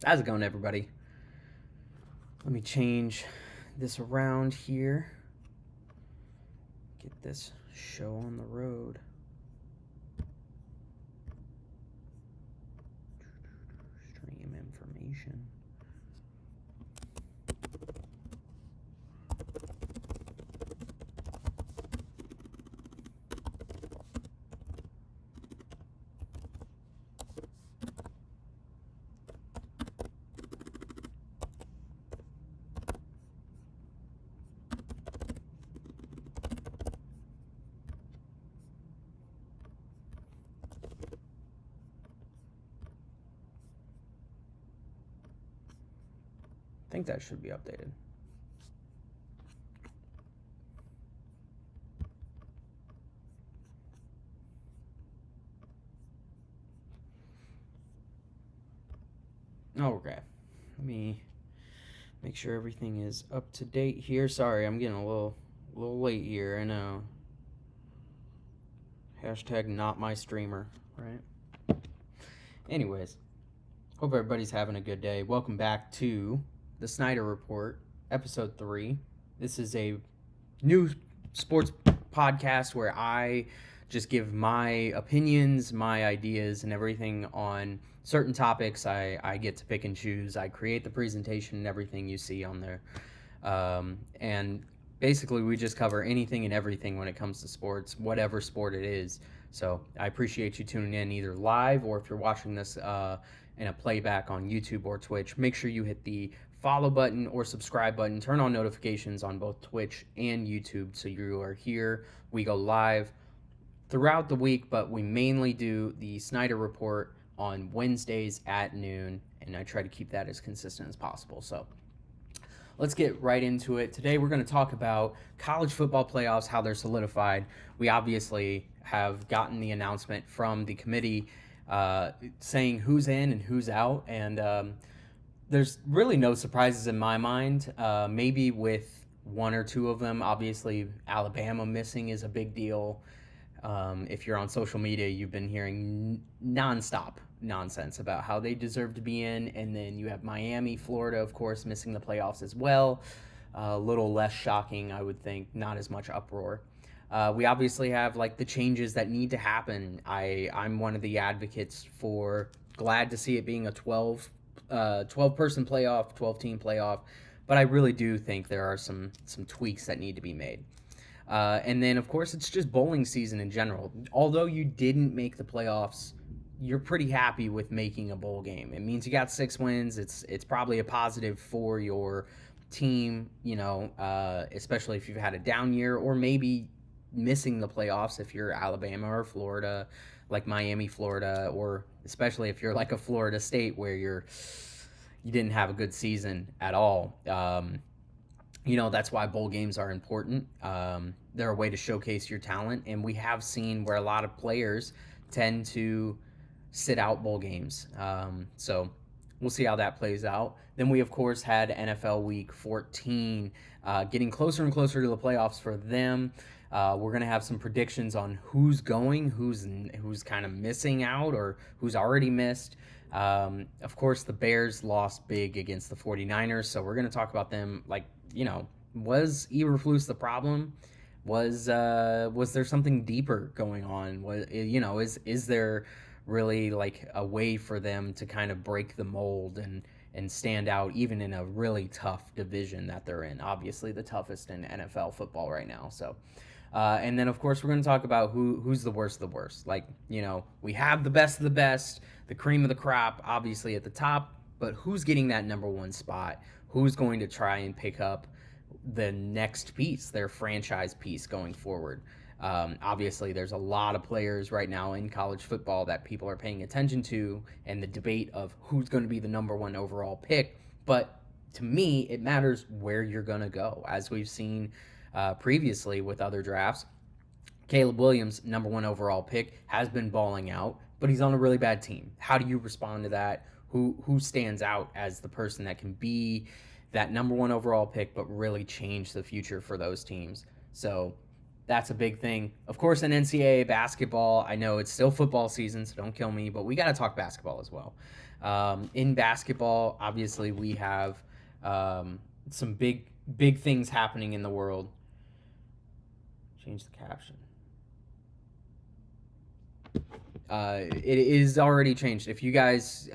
How's it going, everybody? Let me change this around here. Get this show on the road. Stream information. I think that should be updated. Okay. Let me make sure everything is up to date here. Sorry, I'm getting a little late here. I know. Hashtag not my streamer, right? Anyways, hope everybody's having a good day. Welcome back to the Snyder Report, episode 3. This is a new sports podcast where I just give my opinions, my ideas, and everything on certain topics. I get to pick and choose. I create the presentation and everything you see on there. And basically, we just cover anything and everything when it comes to sports, whatever sport it is. So I appreciate you tuning in either live or if you're watching this in a playback on YouTube or Twitch. Make sure you hit the follow button or subscribe button. Turn on notifications on both Twitch and YouTube so you are here. We go live throughout the week, but we mainly do the Snyder Report on Wednesdays at noon, and I try to keep that as consistent as possible. So let's get right into it. Today we're going to talk about college football playoffs, how they're solidified. We obviously have gotten the announcement from the committee saying who's in and who's out, and there's really no surprises in my mind. Maybe with one or two of them. Obviously, Alabama missing is a big deal. If you're on social media, you've been hearing nonstop nonsense about how they deserve to be in. And then you have Miami, Florida, of course, missing the playoffs as well. A little less shocking, I would think, not as much uproar. We obviously have like the changes that need to happen. I'm one of the advocates for glad to see it being a 12 person playoff, 12 team playoff, but I really do think there are some tweaks that need to be made. And then, of course, it's just bowling season in general. Although you didn't make the playoffs, you're pretty happy with making a bowl game. It means you got 6 wins. It's probably a positive for your team, especially if you've had a down year or maybe missing the playoffs if you're Alabama or Florida, like Miami, Florida, or especially if you're like a Florida State where you didn't have a good season at all. That's why bowl games are important. They're a way to showcase your talent, and we have seen where a lot of players tend to sit out bowl games. So we'll see how that plays out. Then we, of course, had NFL Week 14, getting closer and closer to the playoffs for them. We're going to have some predictions on who's going, who's kind of missing out, or who's already missed. Of course, the Bears lost big against the 49ers, so we're going to talk about them. Was Eberflus the problem? Was there something deeper going on? Is there really like a way for them to kind of break the mold and stand out even in a really tough division that they're in? Obviously, the toughest in NFL football right now. So. And then, of course, we're going to talk about who's the worst of the worst. We have the best of the best, the cream of the crop, obviously at the top, but who's getting that number one spot? Who's going to try and pick up the next piece, their franchise piece going forward? Obviously, there's a lot of players right now in college football that people are paying attention to, and the debate of who's going to be the number one overall pick. But to me, it matters where you're going to go, as we've seen previously with other drafts. Caleb Williams, number one overall pick, has been balling out, but he's on a really bad team. How do you respond to that? Who stands out as the person that can be that number one overall pick, but really change the future for those teams? So That's a big thing. Of course, in NCAA basketball, I know it's still football season, so don't kill me, but we got to talk basketball as well. In basketball, obviously, we have some big things happening in the world. Change the caption. It is already changed. If you guys,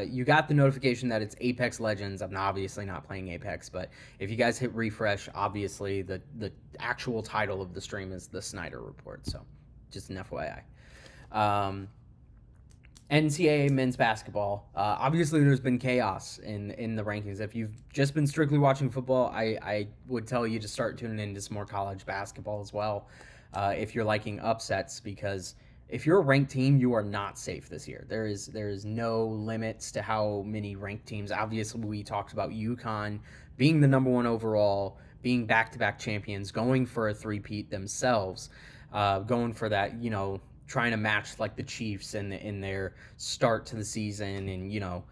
you got the notification that it's Apex Legends. I'm obviously not playing Apex, but if you guys hit refresh, obviously the actual title of the stream is the Snyder Report. So, just an FYI. NCAA men's basketball. Obviously, there's been chaos in the rankings. If you've just been strictly watching football, I would tell you to start tuning into some more college basketball as well. If you're liking upsets, because if you're a ranked team, you are not safe this year. There is no limits to how many ranked teams. Obviously, we talked about UConn being the number one overall, being back-to-back champions, going for a three-peat themselves, going for that, trying to match like the Chiefs in their start to the season, and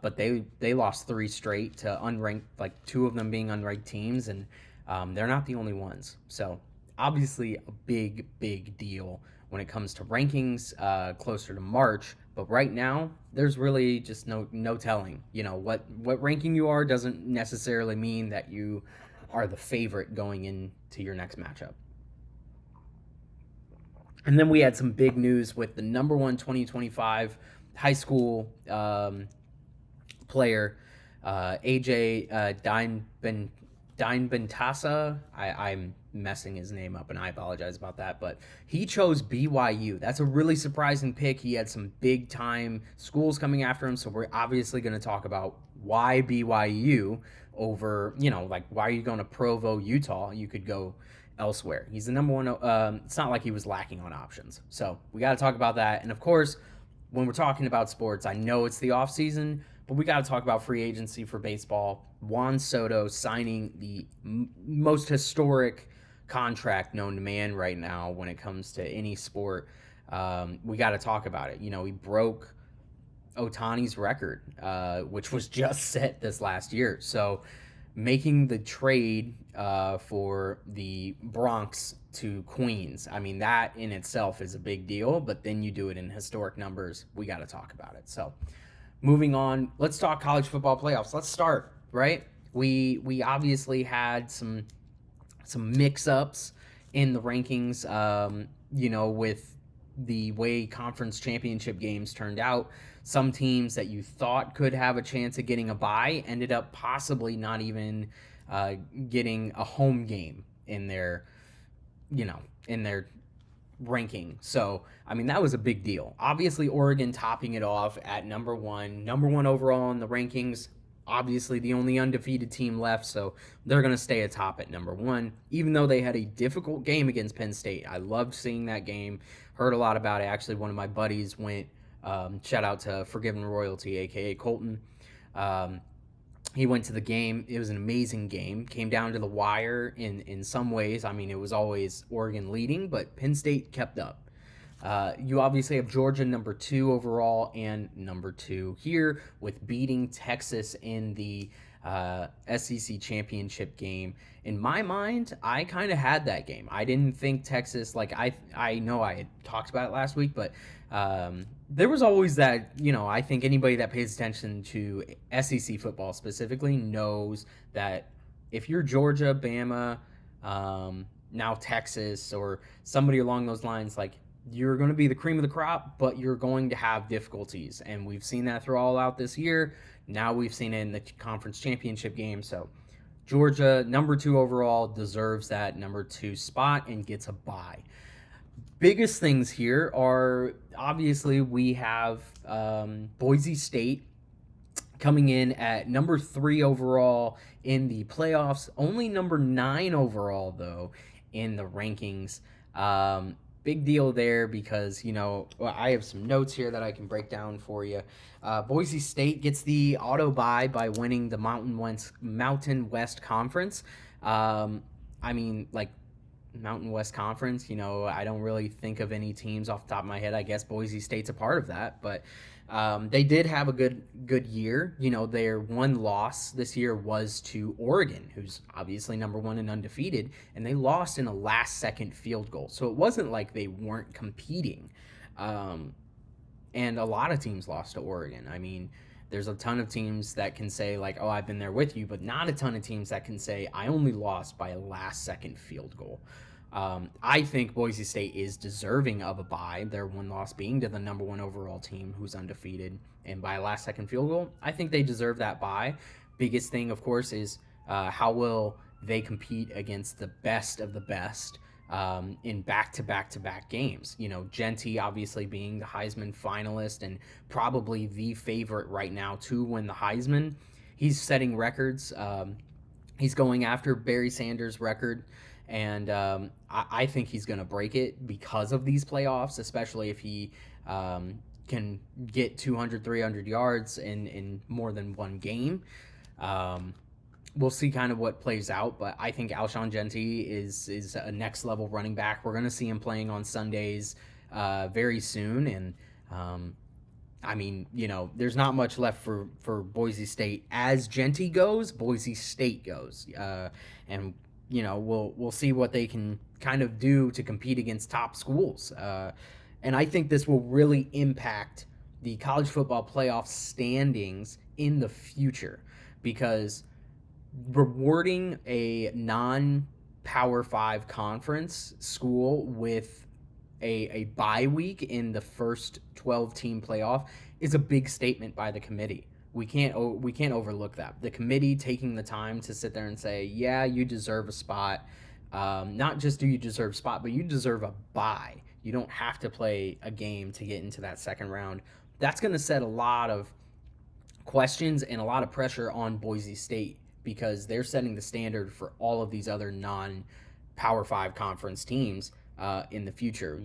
but they lost three straight to unranked, like two of them being unranked teams, and they're not the only ones. So obviously a big deal when it comes to rankings closer to March. But right now, there's really just no telling. What ranking you are doesn't necessarily mean that you are the favorite going into your next matchup. And then we had some big news with the number one 2025 high school player, AJ Bentasa. I'm messing his name up, and I apologize about that. But he chose BYU. That's a really surprising pick. He had some big time schools coming after him, so we're obviously going to talk about why BYU over, like why are you going to Provo, Utah? You could go elsewhere. He's the number one. It's not like he was lacking on options. So we got to talk about that. And of course, when we're talking about sports, I know it's the off season, but we got to talk about free agency for baseball. Juan Soto signing the most historic contract known to man right now when it comes to any sport. We got to talk about it. He broke Ohtani's record, which was just set this last year. So making the trade for the Bronx to Queens, I mean, that in itself is a big deal, but then you do it in historic numbers. We got to talk about it. So moving on, let's talk college football playoffs. Let's start, right? We obviously had some mix-ups in the rankings, with the way conference championship games turned out. Some teams that you thought could have a chance of getting a bye ended up possibly not even getting a home game in their ranking. So, I mean, that was a big deal. Obviously, Oregon topping it off at number one overall in the rankings. Obviously, the only undefeated team left, so they're going to stay atop at number one, even though they had a difficult game against Penn State. I loved seeing that game, heard a lot about it. Actually, one of my buddies went, shout out to Forgiven Royalty, a.k.a. Colton. He went to the game. It was an amazing game. Came down to the wire in some ways. I mean, it was always Oregon leading, but Penn State kept up. You obviously have Georgia number 2 overall and number 2 here with beating Texas in the SEC championship game. In my mind, I kind of had that game. I didn't think Texas, like I know I had talked about it last week, but there was always that, I think anybody that pays attention to SEC football specifically knows that if you're Georgia, Bama, now Texas, or somebody along those lines, like, you're going to be the cream of the crop, but you're going to have difficulties. And we've seen that through all out this year. Now we've seen it in the conference championship game. So Georgia, number 2 overall, deserves that number 2 spot and gets a bye. Biggest things here are, obviously, we have Boise State coming in at number 3 overall in the playoffs. Only number 9 overall, though, in the rankings. Big deal there because, I have some notes here that I can break down for you. Boise State gets the auto bye by winning the Mountain West Conference. I mean, like, Mountain West Conference, I don't really think of any teams off the top of my head. I guess Boise State's a part of that, but They did have a good year. Their one loss this year was to Oregon, who's obviously number one and undefeated, and they lost in a last second field goal. So it wasn't like they weren't competing. Um, and a lot of teams lost to Oregon. I mean, there's a ton of teams that can say like, "Oh, I've been there with you," but not a ton of teams that can say, "I only lost by a last second field goal." I think Boise State is deserving of a bye. Their one loss being to the number one overall team who's undefeated, and by a last second field goal, I think they deserve that bye. Biggest thing, of course, is how will they compete against the best of the best in back-to-back-to-back games. Genty obviously being the Heisman finalist and probably the favorite right now to win the Heisman. He's setting records. He's going after Barry Sanders' record, and I think he's going to break it because of these playoffs, especially if he can get 200, 300 yards in more than one game. We'll see kind of what plays out, but I think Alshon Genty is a next level running back. We're going to see him playing on Sundays very soon, and I mean, there's not much left for Boise State. As Genty goes, Boise State goes, and we'll see what they can kind of do to compete against top schools, and I think this will really impact the college football playoff standings in the future because rewarding a non-Power 5 conference school with a bye week in the first 12-team playoff is a big statement by the committee. We can't overlook that. The committee taking the time to sit there and say, yeah, you deserve a spot. Not just do you deserve a spot, but you deserve a bye. You don't have to play a game to get into that second round. That's going to set a lot of questions and a lot of pressure on Boise State because they're setting the standard for all of these other non-Power 5 conference teams in the future.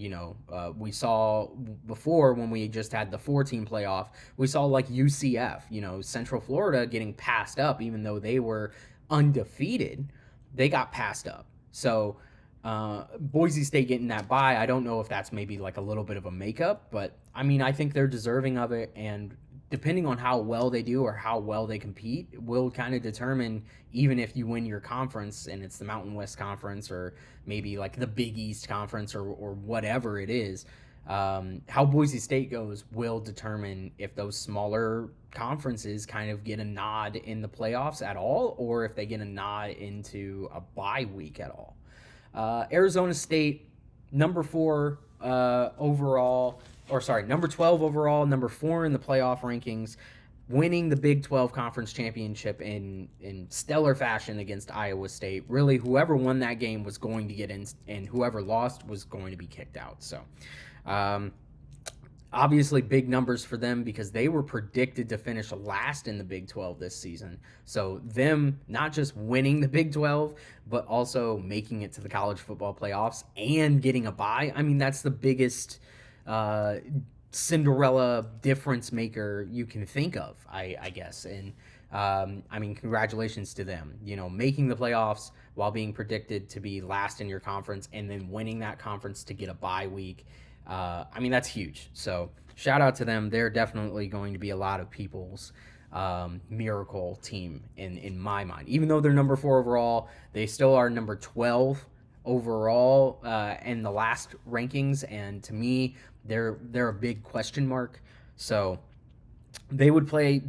We saw before when we just had the 4-team playoff, we saw like UCF, Central Florida getting passed up even though they were undefeated. They got passed up. So Boise State getting that bye, I don't know if that's maybe like a little bit of a makeup, but I mean, I think they're deserving of it, and depending on how well they do or how well they compete will kind of determine even if you win your conference and it's the Mountain West Conference or maybe like the Big East Conference or whatever it is. How Boise State goes will determine if those smaller conferences kind of get a nod in the playoffs at all or if they get a nod into a bye week at all. Arizona State, number 4 overall, or sorry, number 12 overall, number 4 in the playoff rankings, winning the Big 12 Conference Championship in stellar fashion against Iowa State. Really, whoever won that game was going to get in, and whoever lost was going to be kicked out. So, obviously big numbers for them because they were predicted to finish last in the Big 12 this season. So them not just winning the Big 12, but also making it to the college football playoffs and getting a bye. I mean, that's the biggest Cinderella difference maker you can think of, I guess. And I mean, congratulations to them, making the playoffs while being predicted to be last in your conference and then winning that conference to get a bye week. I mean, that's huge. So shout out to them. They're definitely going to be a lot of people's miracle team in my mind. Even though they're number 4 overall, they still are number 12 overall in the last rankings. And to me, they're a big question mark. So they would play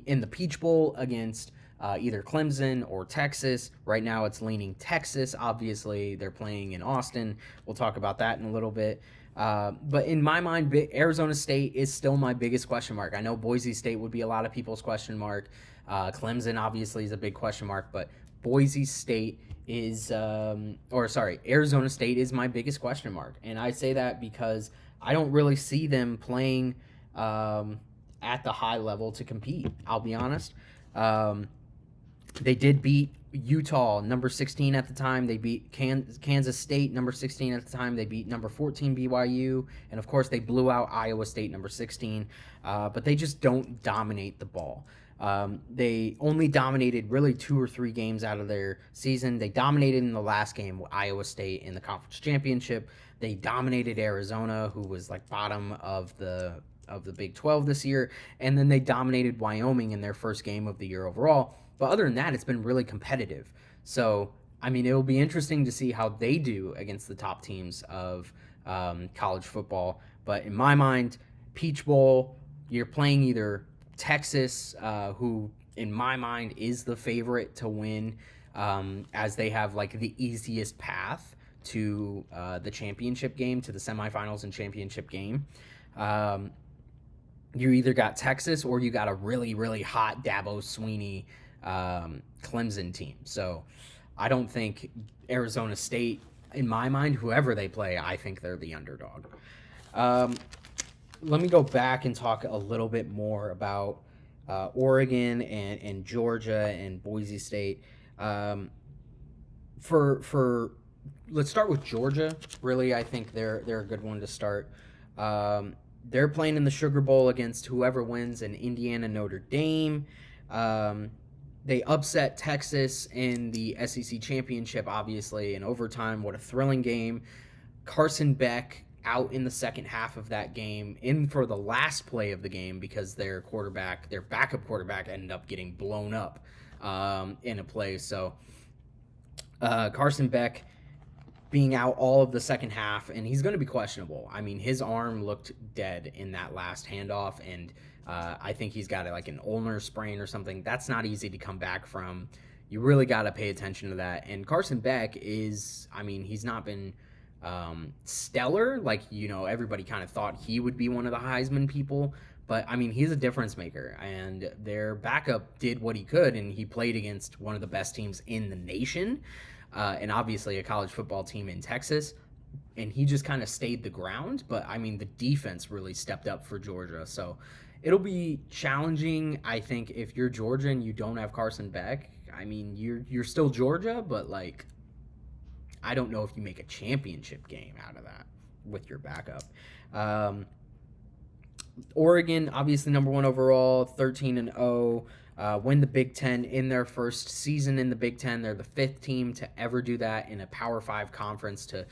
in the Peach Bowl against either Clemson or Texas. Right now it's leaning Texas. Obviously, they're playing in Austin. We'll talk about that in a little bit. But in my mind, Arizona State is still my biggest question mark. I know Boise State would be a lot of people's question mark. Clemson obviously is a big question mark, but Boise State is, Arizona State is my biggest question mark. And I say that because I don't really see them playing at the high level to compete. I'll be honest. They did beat Utah, number 16 at the time. They beat Kansas State, number 16 at the time. They beat number 14 BYU. And, of course, they blew out Iowa State, number 16. But they just don't dominate the ball. They only dominated really 2 or 3 games out of their season. They dominated in the last game with Iowa State in the conference championship. They dominated Arizona, who was like bottom of the of the Big 12 this year, and then they dominated Wyoming in their first game of the year overall. But other than that, it's been really competitive. So, I mean, it'll be interesting to see how they do against the top teams of college football. But in my mind, Peach Bowl, you're playing either Texas, who in my mind is the favorite to win, as they have like the easiest path to the championship game, to the semifinals and championship game. Um, you either got Texas or you got a really, really hot Dabo Sweeney Clemson team. So I don't think Arizona State, in my mind, whoever they play, I think they're the underdog. Um, Let me go back and talk a little bit more about Oregon and Georgia and Boise State. Um, for let's start with Georgia. Really, I think they're a good one to start. They're playing in the Sugar Bowl against whoever wins in Indiana Notre Dame. Um, they upset Texas in the SEC championship, obviously in overtime. What a thrilling game! Carson Beck out in the second half of that game, in for the last play of the game because their backup quarterback, ended up getting blown up in a play. So Carson Beck being out all of the second half, and he's going to be questionable. I mean, his arm looked dead in that last handoff, and I think he's got like an ulnar sprain or something. That's not easy to come back from. You really got to pay attention to that. And Carson Beck is, I mean, he's not been stellar. Like, everybody kind of thought he would be one of the Heisman people. But, I mean, he's a difference maker. And their backup did what he could, and he played against one of the best teams in the nation. And obviously a college football team in Texas, and he just kind of stayed the ground. But, I mean, the defense really stepped up for Georgia. So it'll be challenging, I think, if you're Georgia and you don't have Carson Beck. I mean, you're still Georgia, but, like, I don't know if you make a championship game out of that with your backup. Oregon, obviously number one overall, 13-0. Win the Big Ten in their first season in the Big Ten. They're the fifth team to ever do that in a Power 5 conference, to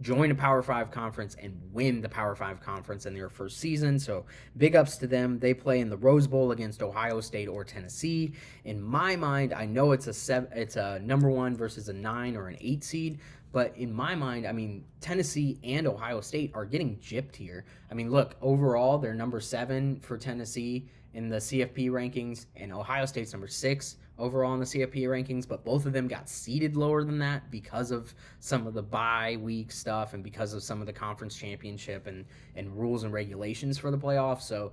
join a Power 5 conference and win the Power 5 conference in their first season. So big ups to them. They play in the Rose Bowl against Ohio State or Tennessee. In my mind, I know it's a number 1 versus a 9 or an 8 seed. But in my mind, I mean, Tennessee and Ohio State are getting gypped here. I mean, look, overall, they're number 7 for Tennessee in the CFP rankings, and Ohio State's number 6 overall in the CFP rankings, but both of them got seeded lower than that because of some of the bye week stuff and because of some of the conference championship and rules and regulations for the playoffs. So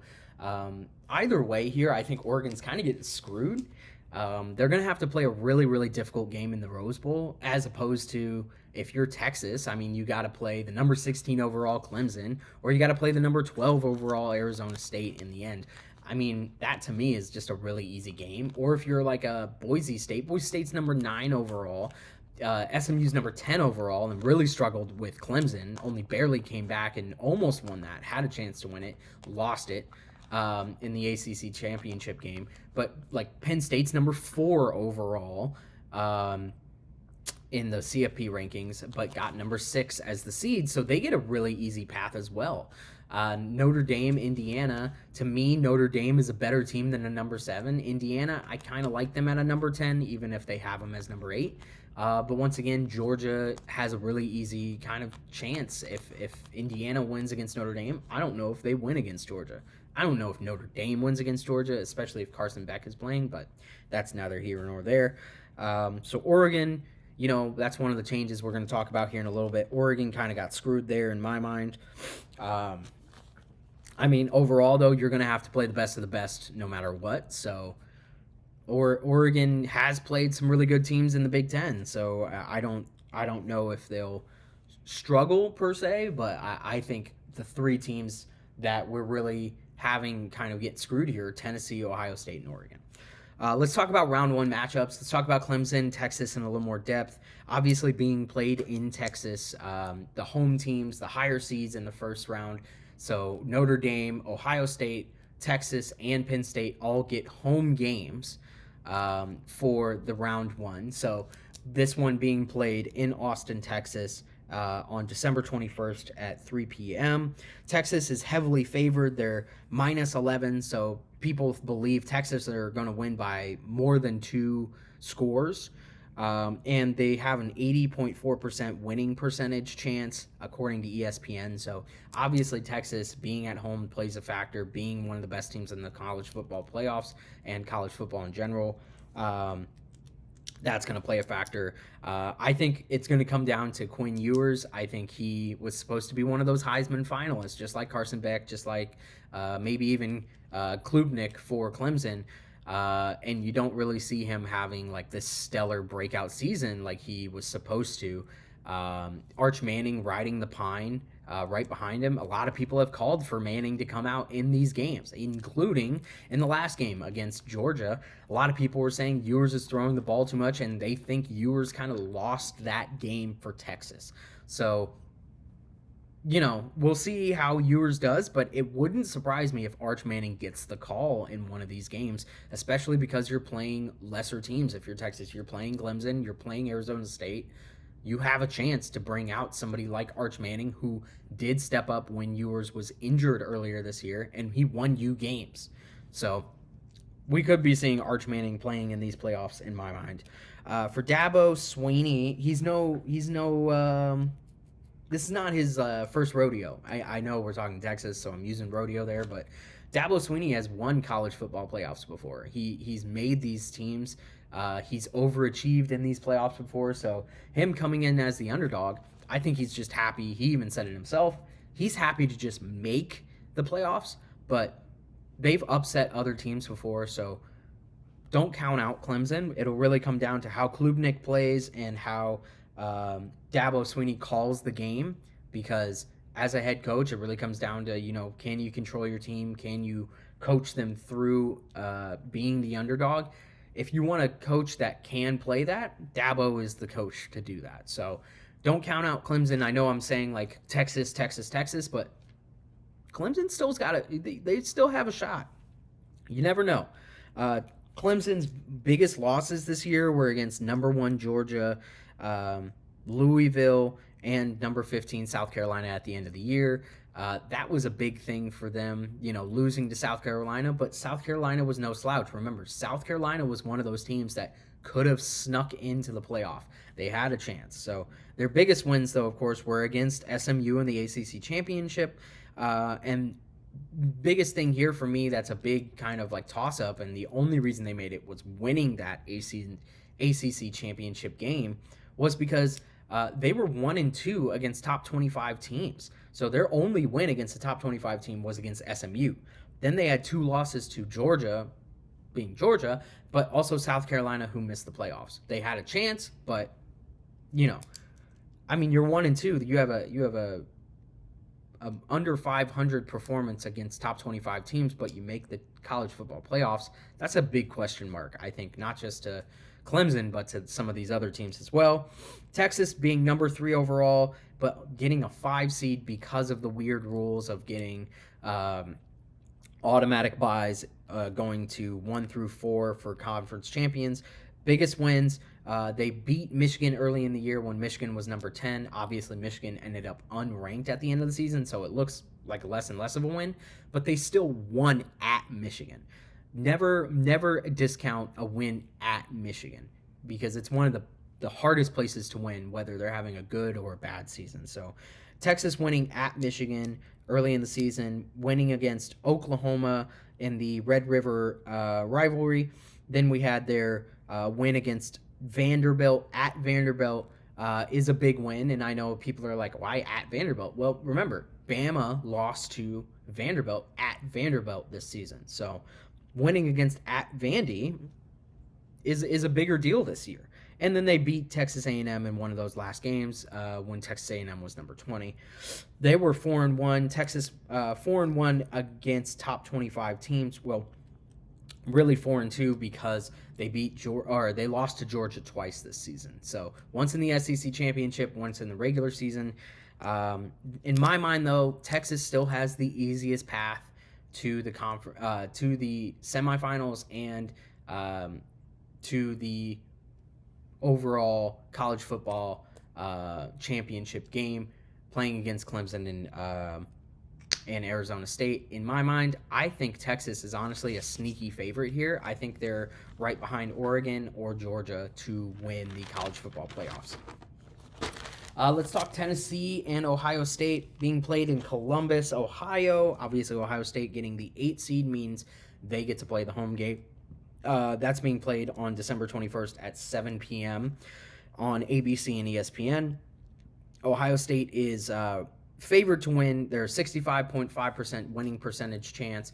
either way here, I think Oregon's kind of getting screwed. They're going to have to play a really, really difficult game in the Rose Bowl, as opposed to if you're Texas. I mean, you got to play the number 16 overall Clemson, or you got to play the number 12 overall Arizona State in the end. I mean, that to me is just a really easy game. Or if you're like a Boise State's number 9 overall, SMU's number 10 overall, and really struggled with Clemson, only barely came back and almost won that, had a chance to win it, lost it in the ACC championship game. But like Penn State's number 4 overall in the CFP rankings, but got number 6 as the seed, so they get a really easy path as well. Notre Dame, Indiana, to me, Notre Dame is a better team than a number 7. Indiana, I kind of like them at a number 10, even if they have them as number 8. But once again, Georgia has a really easy kind of chance. If Indiana wins against Notre Dame, I don't know if they win against Georgia. I don't know if Notre Dame wins against Georgia, especially if Carson Beck is playing, but that's neither here nor there. So Oregon, that's one of the changes we're going to talk about here in a little bit. Oregon kind of got screwed there in my mind. I mean, overall, though, you're going to have to play the best of the best no matter what. So Oregon has played some really good teams in the Big Ten, so I don't know if they'll struggle per se, but I think the 3 teams that we're really having kind of get screwed here: Tennessee, Ohio State, and Oregon. Let's talk about round 1 matchups. Let's talk about Clemson, Texas in a little more depth. Obviously being played in Texas, the home teams, the higher seeds in the first round. So Notre Dame, Ohio State, Texas, and Penn State all get home games for the round 1. So this one being played in Austin, Texas. on December 21st at 3 p.m. Texas is heavily favored. They're minus 11, so people believe Texas are going to win by more than 2 scores. And they have an 80.4% winning percentage chance, according to ESPN. So obviously, Texas being at home plays a factor, being one of the best teams in the college football playoffs and college football in general. That's going to play a factor. I think it's going to come down to Quinn Ewers. I think he was supposed to be one of those Heisman finalists, just like Carson Beck, just like maybe even Klubnik for Clemson. And you don't really see him having like this stellar breakout season like he was supposed to. Arch Manning riding the pine right behind him. A lot of people have called for Manning to come out in these games, including in the last game against Georgia. A lot of people were saying Ewers is throwing the ball too much, and they think Ewers kind of lost that game for Texas. So, we'll see how Ewers does, but it wouldn't surprise me if Arch Manning gets the call in one of these games, especially because you're playing lesser teams. If you're Texas, you're playing Clemson, you're playing Arizona State. You have a chance to bring out somebody like Arch Manning, who did step up when Ewers was injured earlier this year, and he won you games. So we could be seeing Arch Manning playing in these playoffs, in my mind. For Dabo Swinney, this is not his first rodeo. I know we're talking Texas, so I'm using rodeo there, but Dabo Swinney has won college football playoffs before. He's made these teams. He's overachieved in these playoffs before, so him coming in as the underdog, I think he's just happy. He even said it himself. He's happy to just make the playoffs, but they've upset other teams before, so don't count out Clemson. It'll really come down to how Klubnik plays and how Dabo Swinney calls the game, because as a head coach, it really comes down to, can you control your team? Can you coach them through being the underdog? If you want a coach that can play that, Dabo is the coach to do that. So don't count out Clemson. I know I'm saying like Texas, but Clemson still's got it. They still have a shot. You never know. Clemson's biggest losses this year were against number 1 Georgia, Louisville, and number 15 South Carolina at the end of the year. That was a big thing for them, losing to South Carolina, but South Carolina was no slouch. Remember, South Carolina was one of those teams that could have snuck into the playoff. They had a chance. So their biggest wins, though, of course, were against SMU in the ACC championship. And biggest thing here for me that's a big kind of like toss-up, and the only reason they made it was winning that ACC championship game, was because they were 1-2 against top 25 teams. So their only win against the top 25 team was against SMU. Then they had 2 losses to Georgia, being Georgia, but also South Carolina, who missed the playoffs. They had a chance, but you're 1-2. You have a under 500 performance against top 25 teams, but you make the college football playoffs. That's a big question mark, I think, not just to Clemson, but to some of these other teams as well. Texas being number 3 overall, but getting a 5 seed because of the weird rules of getting automatic buys, going to 1 through 4 for conference champions. Biggest wins, they beat Michigan early in the year when Michigan was number 10. Obviously, Michigan ended up unranked at the end of the season, so it looks like less and less of a win, but they still won at Michigan. Never discount a win at Michigan, because it's one of the hardest places to win, whether they're having a good or a bad season. So Texas winning at Michigan early in the season, winning against Oklahoma in the Red River rivalry. Then we had their win against Vanderbilt at Vanderbilt is a big win, and I know people are like, why at Vanderbilt? Well, remember, Bama lost to Vanderbilt at Vanderbilt this season. So winning against at Vandy is a bigger deal this year. And then they beat Texas A&M in one of those last games when Texas A&M was number 20. They were 4-1. Texas 4-1 against top 25 teams. Well, really 4-2 because they lost to Georgia twice this season. So once in the SEC championship, once in the regular season. In my mind, though, Texas still has the easiest path to the to the semifinals and to the overall college football championship game, playing against Clemson and Arizona State. In my mind, I think Texas is honestly a sneaky favorite here. I think they're right behind Oregon or Georgia to win the college football playoffs. Let's talk Tennessee and Ohio State being played in Columbus, Ohio. Obviously, Ohio State getting the 8 seed means they get to play the home game. That's being played on December 21st at 7 p.m. on ABC and ESPN. Ohio State is favored to win. They're 65.5% winning percentage chance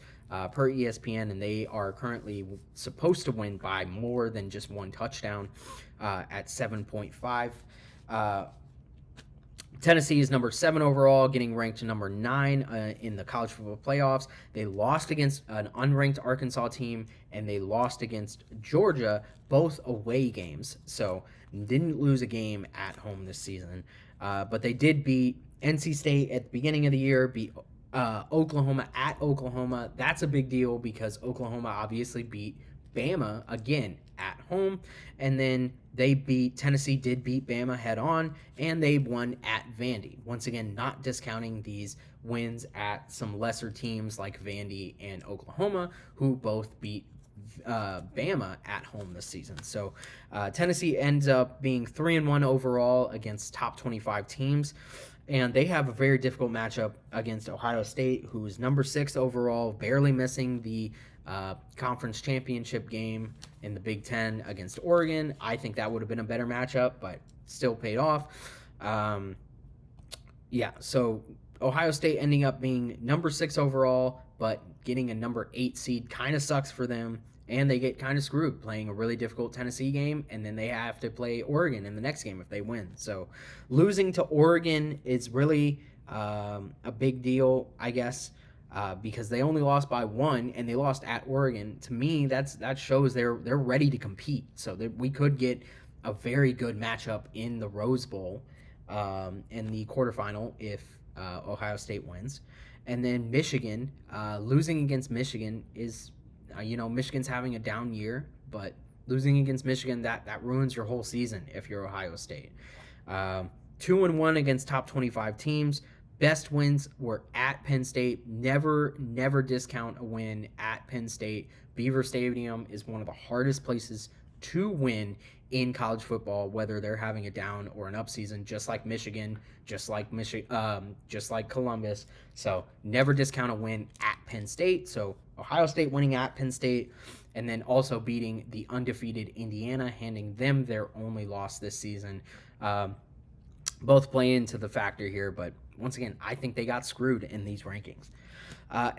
per ESPN, and they are currently supposed to win by more than just one touchdown at 7.5. Tennessee is number 7 overall, getting ranked number 9 in the college football playoffs. They lost against an unranked Arkansas team, and they lost against Georgia, both away games. So didn't lose a game at home this season. But they did beat NC State at the beginning of the year, beat Oklahoma at Oklahoma. That's a big deal because Oklahoma obviously beat Bama again at home, and then Tennessee did beat Bama head on, and they won at Vandy. Once again, not discounting these wins at some lesser teams like Vandy and Oklahoma, who both beat Bama at home this season. So Tennessee ends up being 3-1 overall against top 25 teams. And they have a very difficult matchup against Ohio State, who's number 6 overall, barely missing the conference championship game in the Big Ten against Oregon. I think that would have been a better matchup, but still paid off. So Ohio State ending up being number 6 overall, but getting a number 8 seed kind of sucks for them. And they get kind of screwed playing a really difficult Tennessee game, and then they have to play Oregon in the next game if they win. So losing to Oregon is really a big deal, I guess, because they only lost by 1, and they lost at Oregon. To me, that shows they're ready to compete. So we could get a very good matchup in the Rose Bowl in the quarterfinal if Ohio State wins. And then Michigan, losing against Michigan is... Michigan's having a down year, but losing against Michigan, that ruins your whole season if you're Ohio State. 2-1 against top 25 teams. Best wins were at Penn State. Never discount a win at Penn State. Beaver Stadium is one of the hardest places to win in college football, whether they're having a down or an up season, just like Michigan, just like Columbus. So never discount a win at Penn State. So Ohio State winning at Penn State, and then also beating the undefeated Indiana, handing them their only loss this season. Both play into the factor here, but once again, I think they got screwed in these rankings.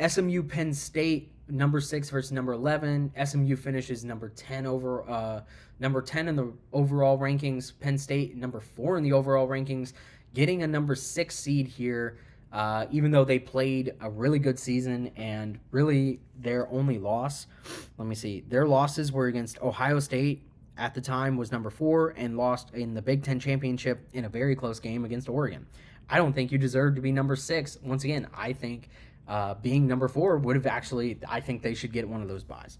SMU Penn State, number 6 versus number 11. SMU finishes number 10 in the overall rankings. Penn State number 4 in the overall rankings, getting a number 6 seed here. Even though they played a really good season, and really their only loss, their losses were against Ohio State, at the time was number 4, and lost in the Big Ten championship in a very close game against Oregon. I don't think you deserve to be number 6. Once again, I think being number 4 would have I think they should get one of those buys.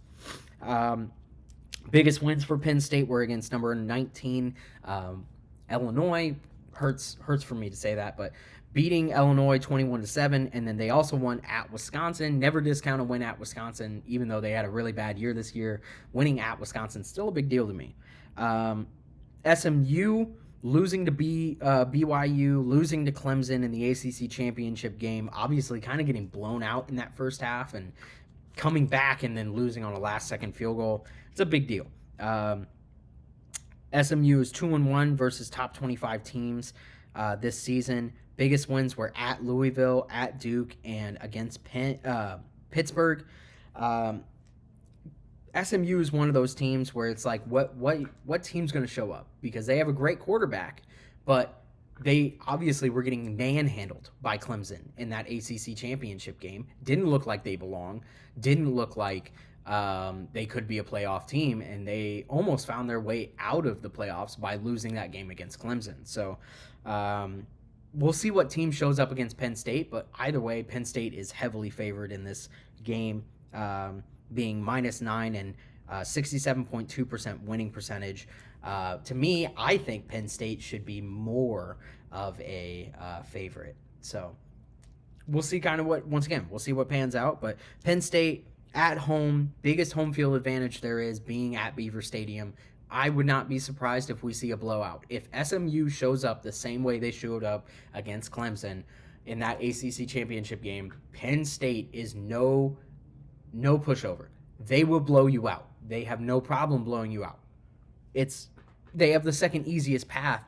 Biggest wins for Penn State were against number 19 Illinois. Hurts for me to say that, but beating Illinois 21-7, and then they also won at Wisconsin. Never discount a win at Wisconsin, even though they had a really bad year this year. Winning at Wisconsin still a big deal to me. SMU losing to BYU, losing to Clemson in the ACC championship game, obviously kind of getting blown out in that first half, and coming back and then losing on a last-second field goal. It's a big deal. SMU is 2-1 versus top 25 teams this season. Biggest wins were at Louisville, at Duke, and against Pittsburgh. SMU is one of those teams where it's like, what team's going to show up? Because they have a great quarterback, but they obviously were getting manhandled by Clemson in that ACC championship game. Didn't look like they belong. Didn't look like they could be a playoff team, and they almost found their way out of the playoffs by losing that game against Clemson. So we'll see what team shows up against Penn State, but either way, Penn State is heavily favored in this game, being -9 and 67.2% winning percentage. To me, I think Penn State should be more of a favorite. So we'll see kind of what, once again, we'll see what pans out. But Penn State at home, biggest home field advantage there is being at Beaver Stadium. I would not be surprised if we see a blowout. If SMU shows up the same way they showed up against Clemson in that ACC championship game, Penn State is no pushover. They will blow you out. They have no problem blowing you out. They have the second easiest path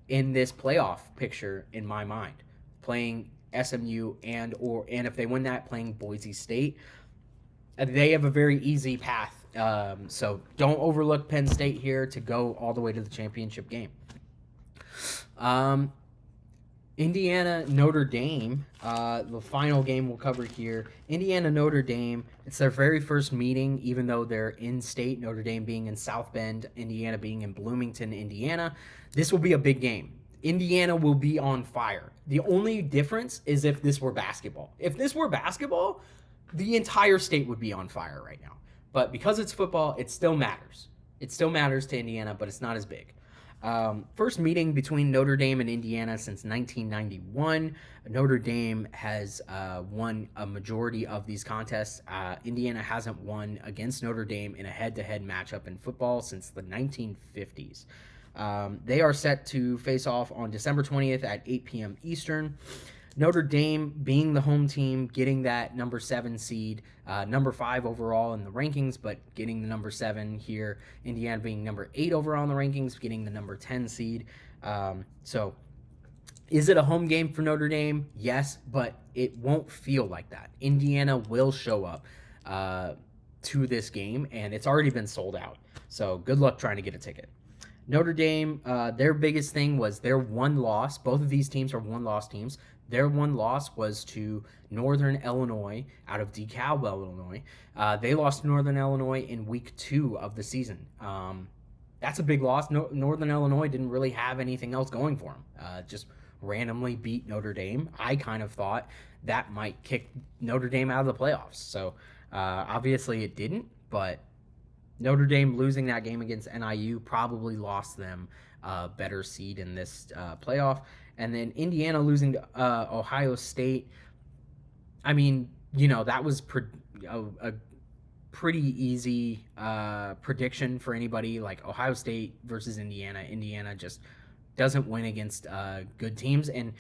in this playoff picture in my mind, playing SMU and if they win that, playing Boise State. They have a very easy path. So don't overlook Penn State here to go all the way to the championship game. Indiana, Notre Dame, the final game we'll cover here. Indiana, Notre Dame, it's their very first meeting, even though they're in state, Notre Dame being in South Bend, Indiana being in Bloomington, Indiana. This will be a big game. Indiana will be on fire. The only difference is if this were basketball. If this were basketball, the entire state would be on fire right now. But because it's football, it still matters. It still matters to Indiana, but it's not as big. First meeting between Notre Dame and Indiana since 1991. Notre Dame has won a majority of these contests. Indiana hasn't won against Notre Dame in a head-to-head matchup in football since the 1950s. They are set to face off on December 20th at 8 p.m. Eastern. Notre Dame being the home team, getting that number 7 seed, number 5 overall in the rankings, but getting the number 7 here. Indiana being number 8 overall in the rankings, getting the number 10 seed. So is it a home game for Notre Dame? Yes, but it won't feel like that. Indiana will show up to this game, and it's already been sold out. So good luck trying to get a ticket. Notre Dame, their biggest thing was their one loss. Both of these teams are one-loss teams. Their one loss was to Northern Illinois out of DeKalb, Illinois. They lost to Northern Illinois in week 2 of the season. That's a big loss. Northern Illinois didn't really have anything else going for them. Just randomly beat Notre Dame. I kind of thought that might kick Notre Dame out of the playoffs. So obviously it didn't, but Notre Dame losing that game against NIU probably lost them a better seed in this playoff. And then Indiana losing to Ohio State. I mean, that was a pretty easy prediction for anybody. Like Ohio State versus Indiana. Indiana just doesn't win against good teams. And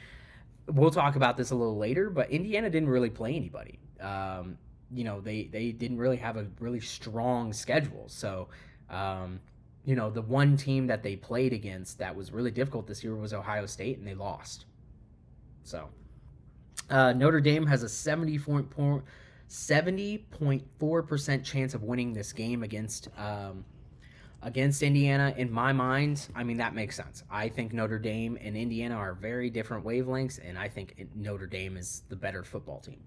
we'll talk about this a little later, but Indiana didn't really play anybody. They didn't really have a really strong schedule. So, the one team that they played against that was really difficult this year was Ohio State, and they lost. So, Notre Dame has a 70.4% chance of winning this game against Indiana. In my mind, I mean, that makes sense. I think Notre Dame and Indiana are very different wavelengths, and I think Notre Dame is the better football team.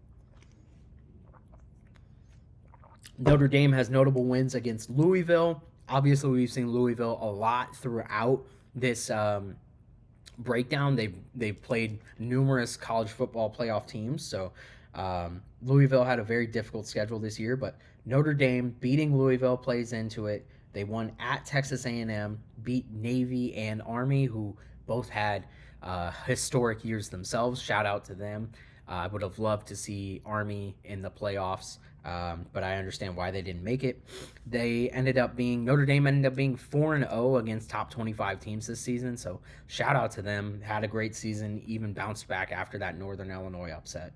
Notre Dame has notable wins against Louisville. Obviously, we've seen Louisville a lot throughout this breakdown. They've played numerous college football playoff teams. So Louisville had a very difficult schedule this year, but Notre Dame beating Louisville plays into it. They won at Texas A&M, beat Navy and Army, who both had historic years themselves. Shout out to them. I would have loved to see Army in the playoffs. But I understand why they didn't make it. Notre Dame ended up being 4-0 against top 25 teams this season. So shout out to them. Had a great season, even bounced back after that Northern Illinois upset.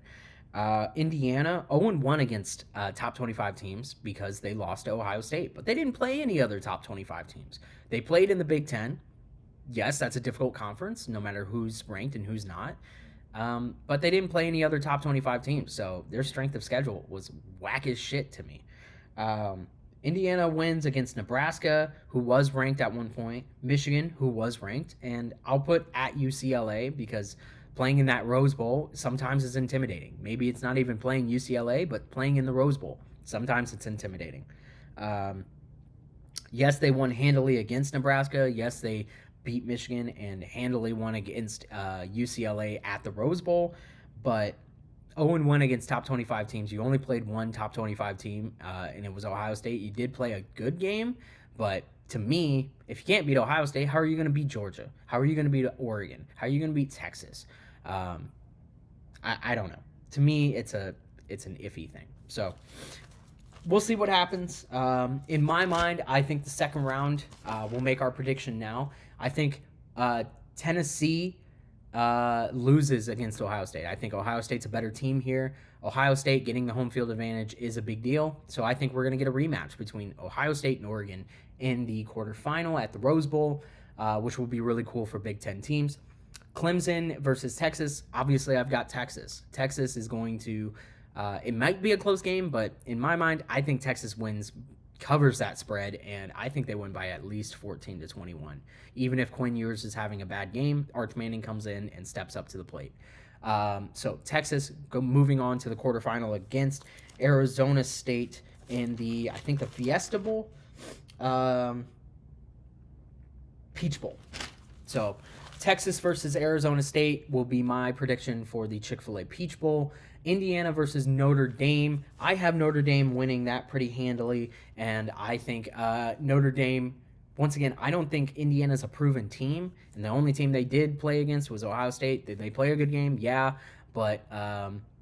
Indiana 0-1 against top 25 teams because they lost to Ohio State, but they didn't play any other top 25 teams. They played in the Big Ten. Yes, that's a difficult conference, no matter who's ranked and who's not. But they didn't play any other top 25 teams, so their strength of schedule was whack as shit to me. Indiana wins against Nebraska, who was ranked at one point, Michigan, who was ranked, and I'll put at UCLA because playing in that Rose Bowl sometimes is intimidating. Maybe it's not even playing UCLA, but playing in the Rose Bowl, sometimes it's intimidating. Yes, they won handily against Nebraska. Yes, they beat Michigan and handily won against UCLA at the Rose Bowl, but 0-1 against top 25 teams. You only played one top 25 team, and it was Ohio State. You did play a good game, but to me, if you can't beat Ohio State, how are you going to beat Georgia? How are you going to beat Oregon? How are you going to beat Texas? I don't know. To me, it's an iffy thing. So we'll see what happens. In my mind, I think the second round, we'll make our prediction now. I think Tennessee loses against Ohio State. I think Ohio State's a better team here. Ohio State getting the home field advantage is a big deal. So I think we're going to get a rematch between Ohio State and Oregon in the quarterfinal at the Rose Bowl, which will be really cool for Big Ten teams. Clemson versus Texas. Obviously, I've got Texas. Texas is going to, it might be a close game, but in my mind, I think Texas covers that spread, and I think they win by at least 14-21. Even if Quinn Ewers is having a bad game, Arch Manning comes in and steps up to the plate. So Texas moving on to the quarterfinal against Arizona State in the, I think, the Fiesta Bowl, Peach Bowl. So Texas versus Arizona State will be my prediction for the Chick-fil-A Peach Bowl. Indiana versus Notre Dame. I have Notre Dame winning that pretty handily, and I think Notre Dame, once again, I don't think Indiana's a proven team, and the only team they did play against was Ohio State. Did they play a good game? Yeah, but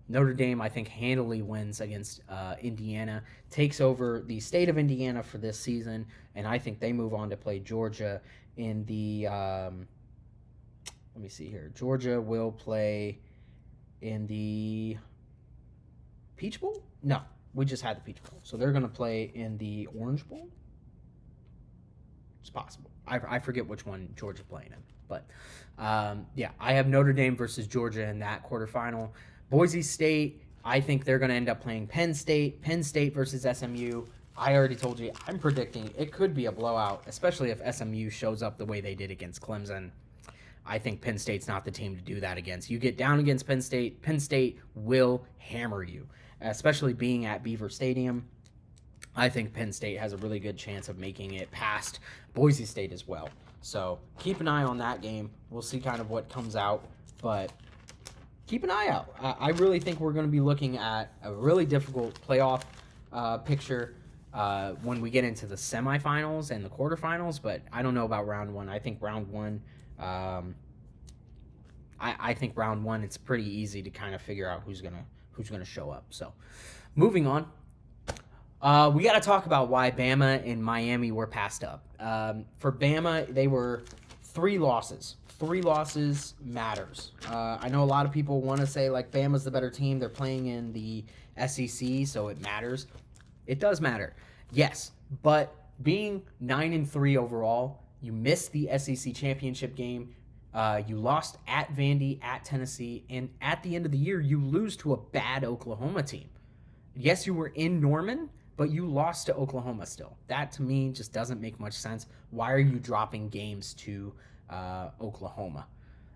Notre Dame, I think, handily wins against Indiana, takes over the state of Indiana for this season, and I think they move on to play Georgia in the, let me see here. Georgia will play in the Peach Bowl? No, we just had the Peach Bowl. So they're going to play in the Orange Bowl? It's possible. I forget which one Georgia playing in. But, yeah, I have Notre Dame versus Georgia in that quarterfinal. Boise State, I think they're going to end up playing Penn State. Penn State versus SMU. I already told you, I'm predicting it could be a blowout, especially if SMU shows up the way they did against Clemson. I think Penn State's not the team to do that against. You get down against Penn State will hammer you, especially being at Beaver Stadium. I think Penn State has a really good chance of making it past Boise State as well. So keep an eye on that game. We'll see kind of what comes out, but keep an eye out. I really think we're going to be looking at a really difficult playoff picture when we get into the semifinals and the quarterfinals, but I don't know about round one. I think round one, I think round one, it's pretty easy to kind of figure out who's gonna show up. So, moving on, we got to talk about why Bama and Miami were passed up. For Bama, they were 3 losses. 3 losses matters. I know a lot of people want to say like Bama's the better team. They're playing in the SEC, so it matters. It does matter, yes, but being 9-3 overall. You missed the SEC championship game. You lost at Vandy, at Tennessee, and at the end of the year, you lose to a bad Oklahoma team. Yes, you were in Norman, but you lost to Oklahoma still. That, to me, just doesn't make much sense. Why are you dropping games to Oklahoma?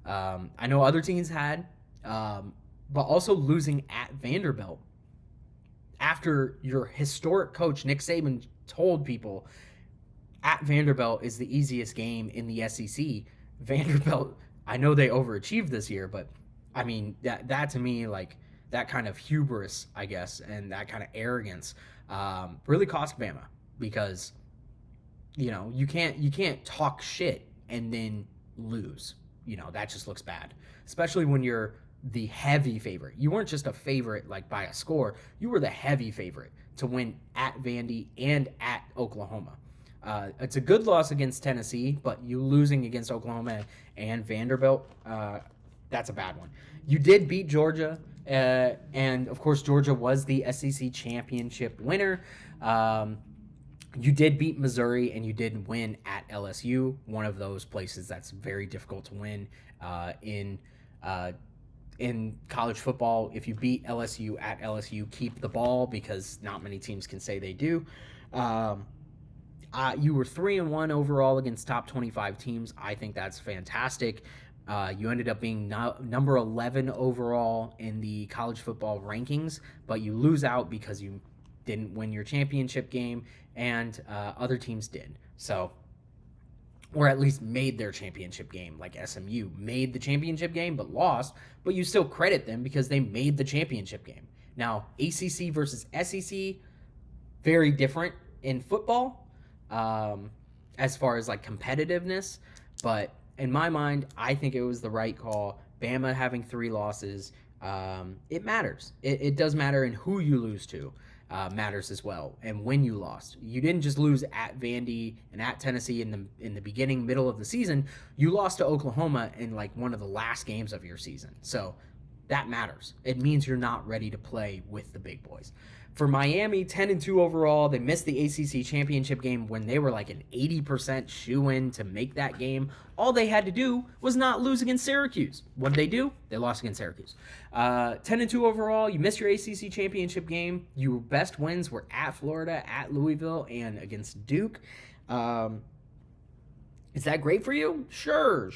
I know other teams had, but also losing at Vanderbilt after your historic coach, Nick Saban, told people at Vanderbilt is the easiest game in the SEC. Vanderbilt, I know they overachieved this year, but I mean that to me, like, that kind of hubris, I guess, and that kind of arrogance really cost Bama, because you can't talk shit and then lose. That just looks bad, especially when you're the heavy favorite. You weren't just a favorite like by a score. You were the heavy favorite to win at Vandy and at Oklahoma. It's a good loss against Tennessee, but you losing against Oklahoma and Vanderbilt, that's a bad one. You did beat Georgia, and of course Georgia was the SEC championship winner. You did beat Missouri, and you did win at LSU, one of those places that's very difficult to win in college football. If you beat LSU at LSU, keep the ball, because not many teams can say they do. You were 3-1 overall against top 25 teams. I think that's fantastic. You ended up being number 11 overall in the college football rankings, but you lose out because you didn't win your championship game, and other teams did. So, or at least made their championship game, like SMU made the championship game but lost, but you still credit them because they made the championship game. Now, ACC versus SEC, very different in football. as far as like competitiveness, but in my mind, I think it was the right call. Bama having 3 losses, it matters. It does matter, and who you lose to matters as well, and when you lost. You didn't just lose at Vandy and at Tennessee in the beginning, middle of the season. You lost to Oklahoma in like one of the last games of your season, so that matters. It means you're not ready to play with the big boys. For Miami, 10-2 overall. They missed the ACC championship game when they were like an 80% shoe-in to make that game. All they had to do was not lose against Syracuse. What did they do? They lost against Syracuse. 10-2 overall. You missed your ACC championship game. Your best wins were at Florida, at Louisville, and against Duke. Is that great for you? Sure.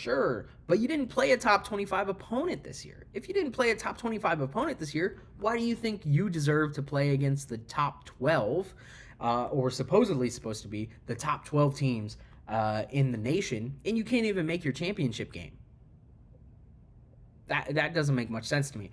But you didn't play a top 25 opponent this year. If you didn't play a top 25 opponent this year, why do you think you deserve to play against the top 12, or supposedly supposed to be the top 12 teams in the nation, and you can't even make your championship game? That doesn't make much sense to me.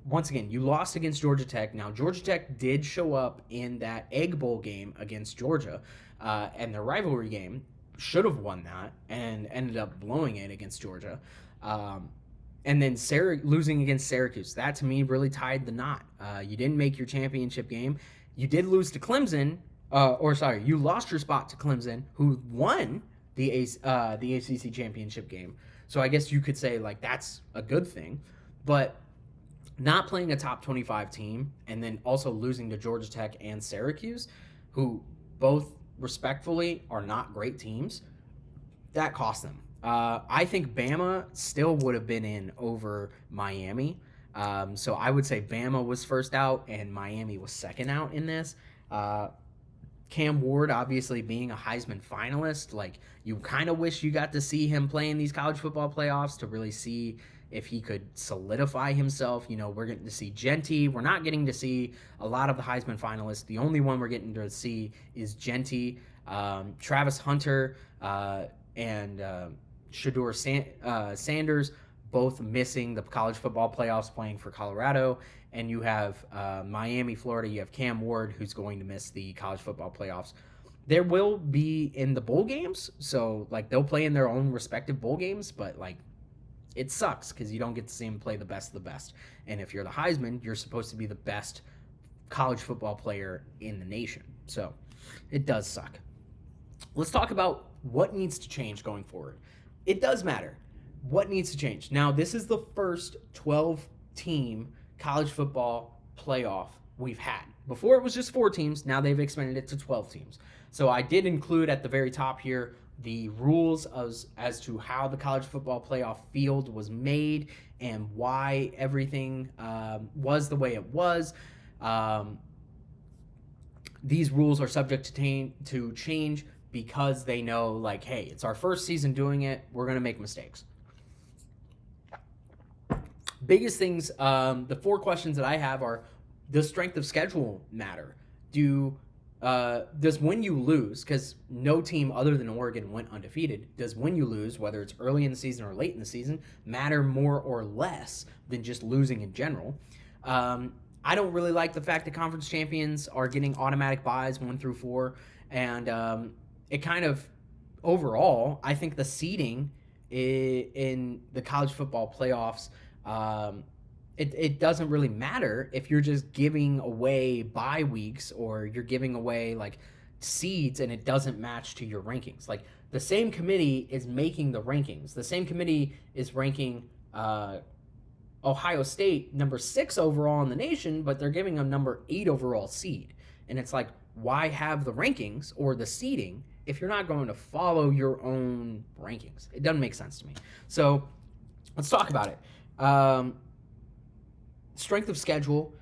Once again, you lost against Georgia Tech. Now, Georgia Tech did show up in that Egg Bowl game against Georgia, and their rivalry game. Should have won that and ended up blowing it against Georgia. And then losing against Syracuse. That, to me, really tied the knot. You didn't make your championship game. You did lose to Clemson. You lost your spot to Clemson, who won the ACC championship game. So I guess you could say, like, that's a good thing. But not playing a top 25 team and then also losing to Georgia Tech and Syracuse, who both respectfully are not great teams, that cost them. I think Bama still would have been in over Miami. So I would say Bama was first out and Miami was second out in this. Cam Ward, obviously being a Heisman finalist, like, you kind of wish you got to see him play in these college football playoffs to really see if he could solidify himself. You know, we're getting to see Genty. We're not getting to see a lot of the Heisman finalists. The only one we're getting to see is Genty, Travis Hunter, and Shedeur Sanders, both missing the college football playoffs playing for Colorado. And you have Miami, Florida. You have Cam Ward, who's going to miss the college football playoffs. There will be in the bowl games, so, like, they'll play in their own respective bowl games, but, like, it sucks because you don't get to see him play the best of the best. And if you're the Heisman, you're supposed to be the best college football player in the nation. So it does suck. Let's talk about what needs to change going forward. It does matter. What needs to change? Now, this is the first 12-team college football playoff we've had. Before it was just 4 teams. Now they've expanded it to 12 teams. So I did include at the very top here the rules as to how the college football playoff field was made and why everything was the way it was. These rules are subject to change because they know, like, hey, it's our first season doing it. We're going to make mistakes. Biggest things, the 4 questions that I have are, does strength of schedule matter? Does when you lose, because no team other than Oregon went undefeated, does when you lose, whether it's early in the season or late in the season, matter more or less than just losing in general? I don't really like the fact that conference champions are getting automatic buys 1 through 4, and it kind of, overall, I think the seeding in the college football playoffs, it doesn't really matter if you're just giving away bye weeks or you're giving away, like, seeds and it doesn't match to your rankings. Like, the same committee is making the rankings. The same committee is ranking Ohio State number 6 overall in the nation, but they're giving them number 8 overall seed. And it's like, why have the rankings or the seeding if you're not going to follow your own rankings? It doesn't make sense to me. So let's talk about it. Strength of schedule.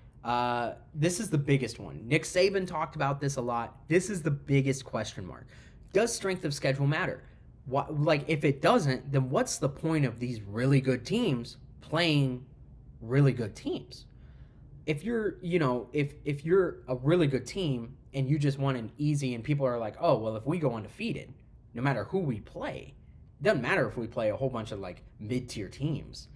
This is the biggest one. Nick Saban talked about this a lot. This is the biggest question mark. Does strength of schedule matter? If it doesn't, then what's the point of these really good teams playing really good teams? If you're, if you're a really good team and you just want an easy, and people are like, oh, well, if we go undefeated, no matter who we play, it doesn't matter if we play a whole bunch of, like, mid-tier teams.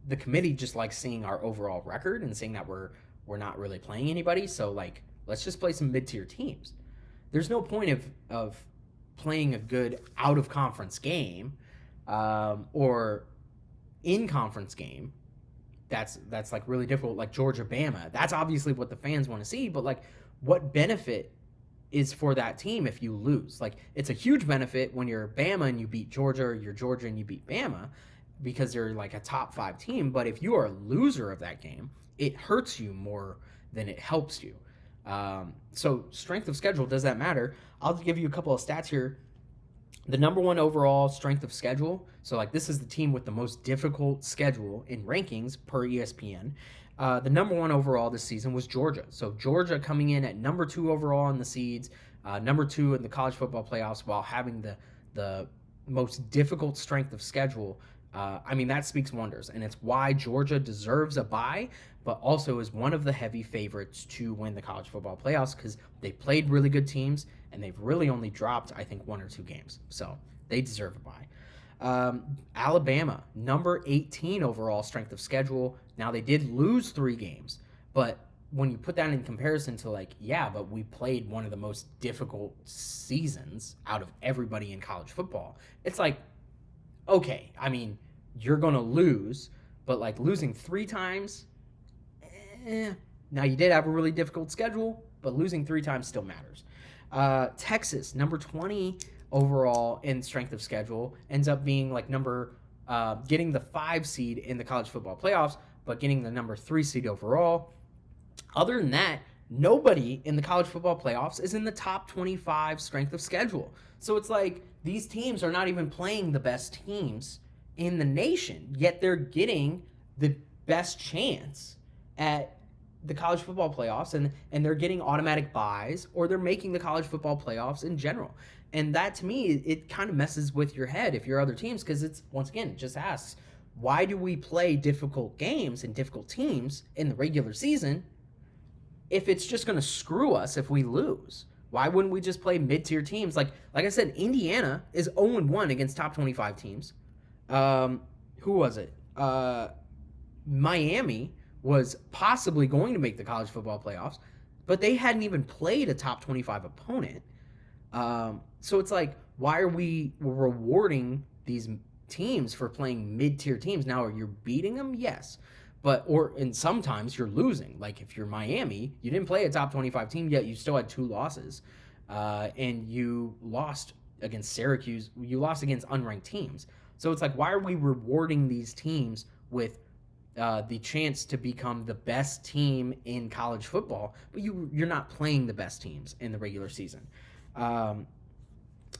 The committee just likes seeing our overall record and seeing that we're not really playing anybody. So, like, let's just play some mid-tier teams. There's no point of playing a good out-of-conference game or in-conference game, that's like really difficult, like Georgia Bama. That's obviously what the fans want to see, but like what benefit is for that team if you lose? Like it's a huge benefit when you're Bama and you beat Georgia, or you're Georgia and you beat Bama, because they're like a top 5 team. But if you are a loser of that game, it hurts you more than it helps you. So strength of schedule, does that matter? I'll give you a couple of stats here. The number 1 overall strength of schedule, so like this is the team with the most difficult schedule in rankings per ESPN. The number 1 overall this season was Georgia. So Georgia coming in at number 2 overall in the seeds, number 2 in the college football playoffs, while having the most difficult strength of schedule. I mean, that speaks wonders, and it's why Georgia deserves a bye, but also is one of the heavy favorites to win the college football playoffs, because they played really good teams, and they've really only dropped, I think, 1 or 2 games. So they deserve a bye. Alabama, number 18 overall strength of schedule. Now, they did lose 3 games, but when you put that in comparison to like, yeah, but we played one of the most difficult seasons out of everybody in college football, it's like, okay, I mean, you're going to lose, but like losing 3 times, Now, you did have a really difficult schedule, but losing 3 times still matters. Texas, number 20 overall in strength of schedule, ends up being like getting the 5 seed in the college football playoffs, but getting the number 3 seed overall. Other than that, nobody in the college football playoffs is in the top 25 strength of schedule. So it's like these teams are not even playing the best teams in the nation, yet they're getting the best chance at the college football playoffs, and they're getting automatic buys, or they're making the college football playoffs in general. And that, to me, it kind of messes with your head if you're other teams, because it's, once again, it just asks, why do we play difficult games and difficult teams in the regular season if it's just going to screw us if we lose? Why wouldn't we just play mid-tier teams? Like I said, Indiana is 0-1 against top 25 teams. Who was it? Miami was possibly going to make the college football playoffs, but they hadn't even played a top 25 opponent. So it's like, why are we rewarding these teams for playing mid-tier teams? Now, are you beating them? Yes. And sometimes you're losing. Like if you're Miami, you didn't play a top 25 team, yet you still had 2 losses. And you lost against Syracuse. You lost against unranked teams. So it's like, why are we rewarding these teams with the chance to become the best team in college football, but you're not playing the best teams in the regular season?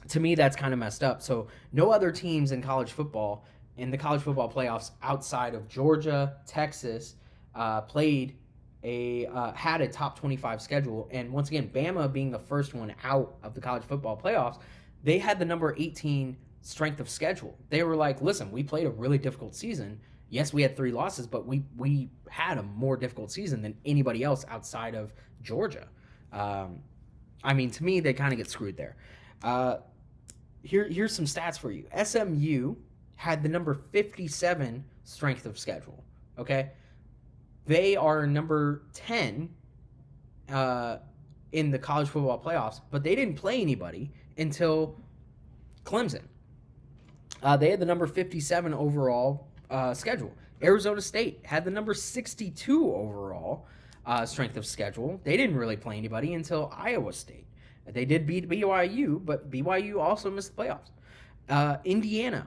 To me, that's kind of messed up. So no other teams in college football, in the college football playoffs outside of Georgia, Texas, had a top 25 schedule. And once again, Bama being the first one out of the college football playoffs, they had the number 18 strength of schedule. They were like, listen, we played a really difficult season. Yes, we had 3 losses, but we had a more difficult season than anybody else outside of Georgia. I mean, to me, they kind of get screwed there. Here's some stats for you. SMU had the number 57 strength of schedule, okay? They are number 10 in the college football playoffs, but they didn't play anybody until Clemson. They had the number 57 overall schedule. Arizona State had the number 62 overall strength of schedule. They didn't really play anybody until Iowa State. They did beat BYU, but BYU also missed the playoffs. Indiana,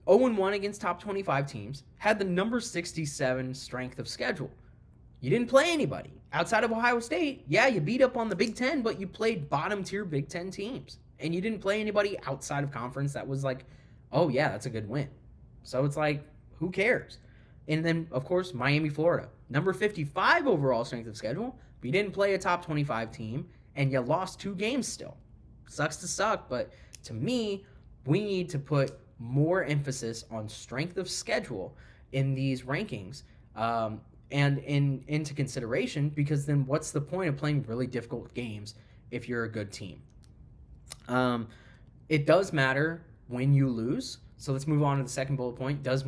0-1 against top 25 teams, had the number 67 strength of schedule. You didn't play anybody outside of Ohio State. Yeah, you beat up on the Big Ten, but you played bottom-tier Big Ten teams. And you didn't play anybody outside of conference that was like, oh, yeah, that's a good win. So it's like, who cares? And then, of course, Miami, Florida. Number 55 overall strength of schedule, but you didn't play a top 25 team, and you lost 2 games still. Sucks to suck, but to me, we need to put more emphasis on strength of schedule in these rankings and into consideration, because then what's the point of playing really difficult games if you're a good team? It does matter when you lose. So let's move on to the second bullet point. Does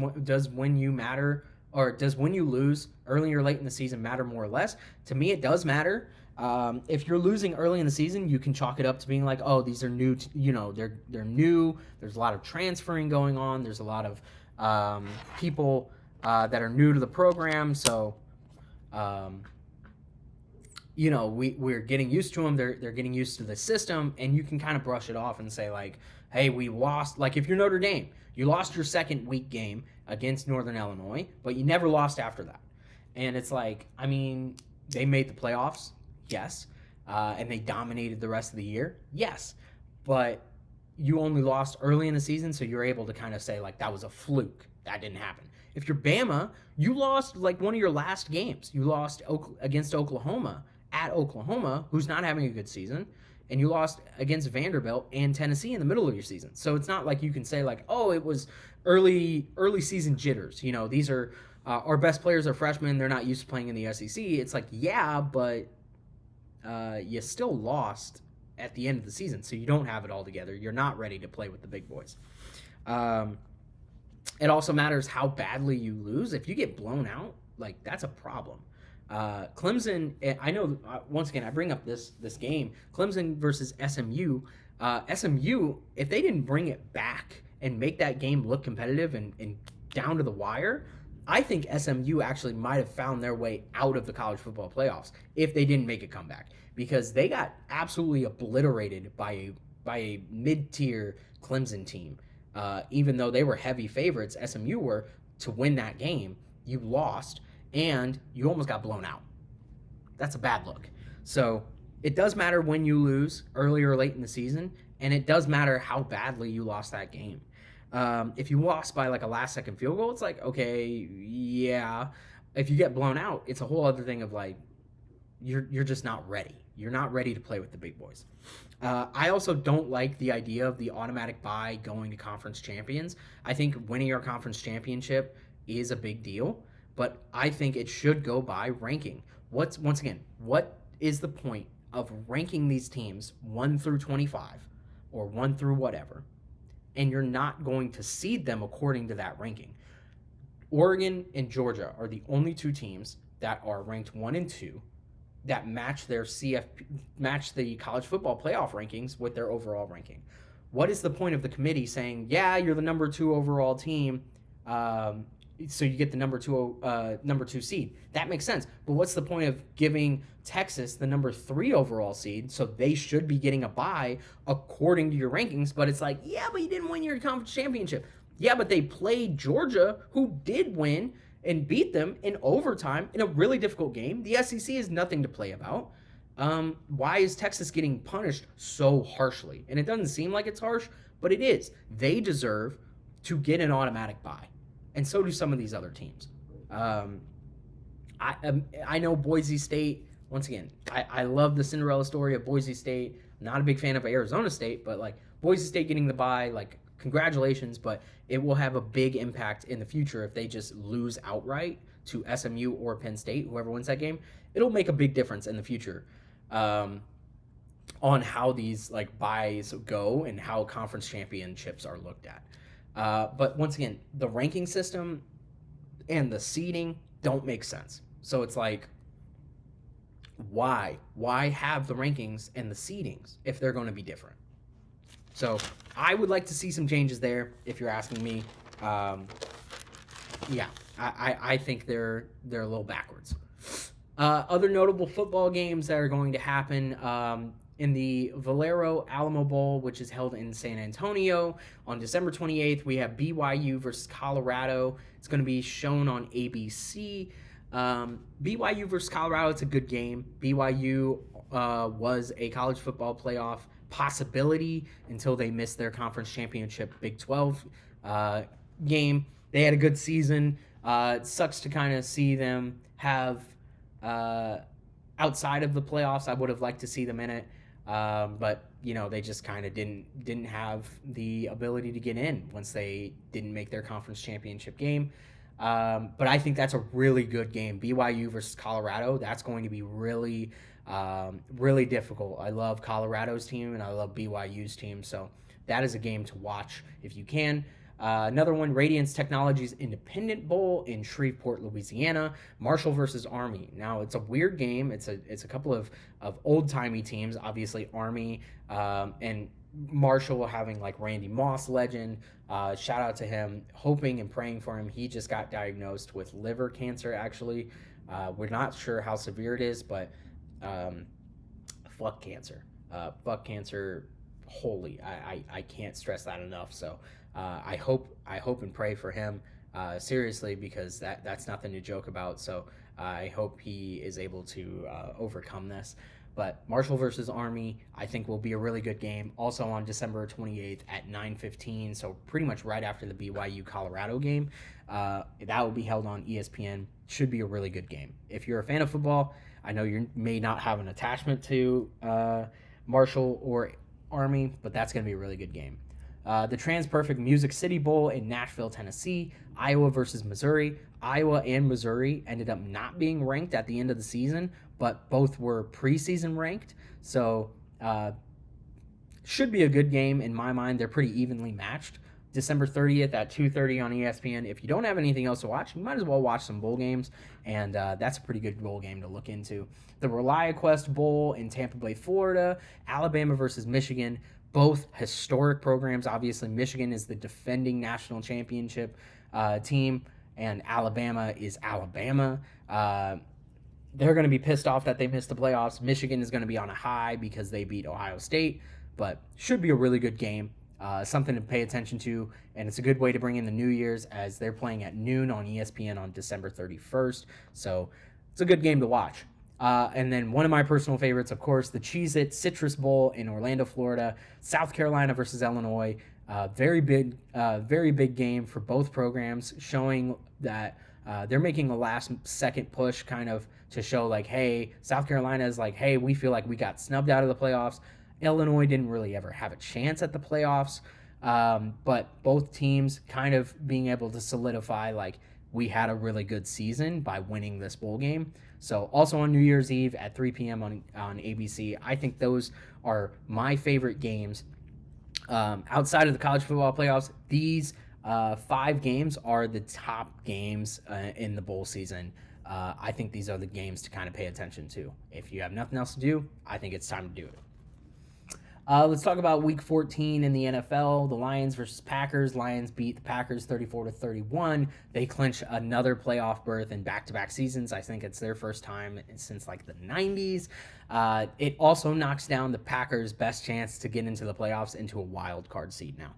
when you matter, or does when you lose early or late in the season matter more or less? To me, it does matter. If you're losing early in the season, you can chalk it up to being like, oh, these are new. They're new. There's a lot of transferring going on. There's a lot of people that are new to the program. So, um, we're getting used to them. They're getting used to the system, and you can kind of brush it off and say like, hey, we lost. Like if you're Notre Dame, you lost your second week game against Northern Illinois, but you never lost after that. And it's like, I mean, they made the playoffs, yes, and they dominated the rest of the year, yes, but you only lost early in the season, so you're able to kind of say like that was a fluke. That didn't happen. If you're Bama, you lost like one of your last games. You lost against Oklahoma at Oklahoma, who's not having a good season, and you lost against Vanderbilt and Tennessee in the middle of your season. So it's not like you can say like, oh, it was early season jitters. These are our best players are freshmen. They're not used to playing in the SEC. It's like, yeah, but you still lost at the end of the season, so you don't have it all together. You're not ready to play with the big boys. It also matters how badly you lose. If you get blown out, like that's a problem. Clemson, I know, once again, I bring up this game, Clemson versus SMU. SMU, if they didn't bring it back and make that game look competitive and down to the wire, I think SMU actually might have found their way out of the college football playoffs if they didn't make a comeback, because they got absolutely obliterated by a mid-tier Clemson team. Even though they were heavy favorites, SMU were, to win that game. You lost, and you almost got blown out. That's a bad look. So it does matter when you lose, early or late in the season, and it does matter how badly you lost that game. If you lost by like a last-second field goal, it's like, okay, yeah. If you get blown out, it's a whole other thing of like, you're just not ready. You're not ready to play with the big boys. I also don't like the idea of the automatic bye going to conference champions. I think winning your conference championship is a big deal, but I think it should go by ranking. Once again, what is the point of ranking these teams 1 through 25 or 1 through whatever, and you're not going to seed them according to that ranking? Oregon and Georgia are the only two teams that are ranked 1 and 2 that match the college football playoff rankings with their overall ranking. What is the point of the committee saying, yeah, you're the number 2 overall team, so you get the number two seed? That makes sense. But what's the point of giving Texas the number 3 overall seed, so they should be getting a bye according to your rankings? But it's like, yeah, but you didn't win your conference championship. Yeah, but they played Georgia, who did win and beat them in overtime in a really difficult game. The SEC is nothing to play about. Why is Texas getting punished so harshly? And it doesn't seem like it's harsh, but it is. They deserve to get an automatic bye, and so do some of these other teams. I know Boise State, once again, I love the Cinderella story of Boise State. I'm not a big fan of Arizona State, but like Boise State getting the bye, like congratulations, but it will have a big impact in the future if they just lose outright to SMU or Penn State, whoever wins that game. It'll make a big difference in the future on how these like buys go and how conference championships are looked at. But once again, the ranking system and the seeding don't make sense. So it's like, why have the rankings and the seedings if they're going to be different? So I would like to see some changes there, if you're asking me. Yeah, I think they're a little backwards. Other notable football games that are going to happen in the Valero Alamo Bowl, which is held in San Antonio on December 28th, we have BYU versus Colorado. It's going to be shown on ABC. BYU versus Colorado, it's a good game. BYU was a college football playoff possibility until they missed their conference championship Big 12 game. They had a good season. It sucks to kind of see them have outside of the playoffs. I would have liked to see them in it, but they just kind of didn't have the ability to get in once they didn't make their conference championship game. But I think that's a really good game. BYU versus Colorado. That's going to be really really difficult. I love Colorado's team and I love BYU's team, so that is a game to watch if you can. Another one, Radiance Technologies Independent Bowl in Shreveport, Louisiana. Marshall versus Army. Now it's a weird game. It's a couple of old timey teams. Obviously Army and Marshall having like Randy Moss, legend. Shout out to him. Hoping and praying for him. He just got diagnosed with liver cancer. Actually, we're not sure how severe it is, but fuck cancer. Fuck cancer. Holy, I can't stress that enough. So I hope and pray for him seriously, because that's nothing to joke about. So I hope he is able to overcome this. But Marshall versus Army, I think, will be a really good game. Also on December 28th at 9:15, so pretty much right after the BYU Colorado game. That will be held on ESPN. Should be a really good game. If you're a fan of football, I know you may not have an attachment to Marshall or Army, but that's going to be a really good game. The TransPerfect Music City Bowl in Nashville, Tennessee. Iowa versus Missouri. Iowa and Missouri ended up not being ranked at the end of the season, but both were preseason ranked. So should be a good game in my mind. They're pretty evenly matched. December 30th at 2:30 on ESPN. If you don't have anything else to watch, you might as well watch some bowl games, and that's a pretty good bowl game to look into. The ReliaQuest Bowl in Tampa Bay, Florida. Alabama versus Michigan. Both historic programs. Obviously, Michigan is the defending national championship team, and Alabama is Alabama. They're going to be pissed off that they missed the playoffs. Michigan is going to be on a high because they beat Ohio State, but should be a really good game. Something to pay attention to, and it's a good way to bring in the New Year's, as they're playing at noon on ESPN on December 31st. So it's a good game to watch. And then one of my personal favorites, of course, the Cheez-It Citrus Bowl in Orlando, Florida. South Carolina versus Illinois. Very big game for both programs, showing that they're making a last-second push kind of to show, like, hey, South Carolina is like, hey, we feel like we got snubbed out of the playoffs. Illinois didn't really ever have a chance at the playoffs, but both teams kind of being able to solidify, like, we had a really good season by winning this bowl game. So also on New Year's Eve at 3 p.m. on ABC. I think those are my favorite games. Outside of the college football playoffs, these 5 games are the top games in the bowl season. I think these are the games to kind of pay attention to. If you have nothing else to do, I think it's time to do it. Let's talk about Week 14 in the NFL. The Lions versus Packers. Lions beat the Packers 34-31. They clinch another playoff berth in back-to-back seasons. I think it's their first time since like the 90s. It also knocks down the Packers' best chance to get into the playoffs into a wild card seed now.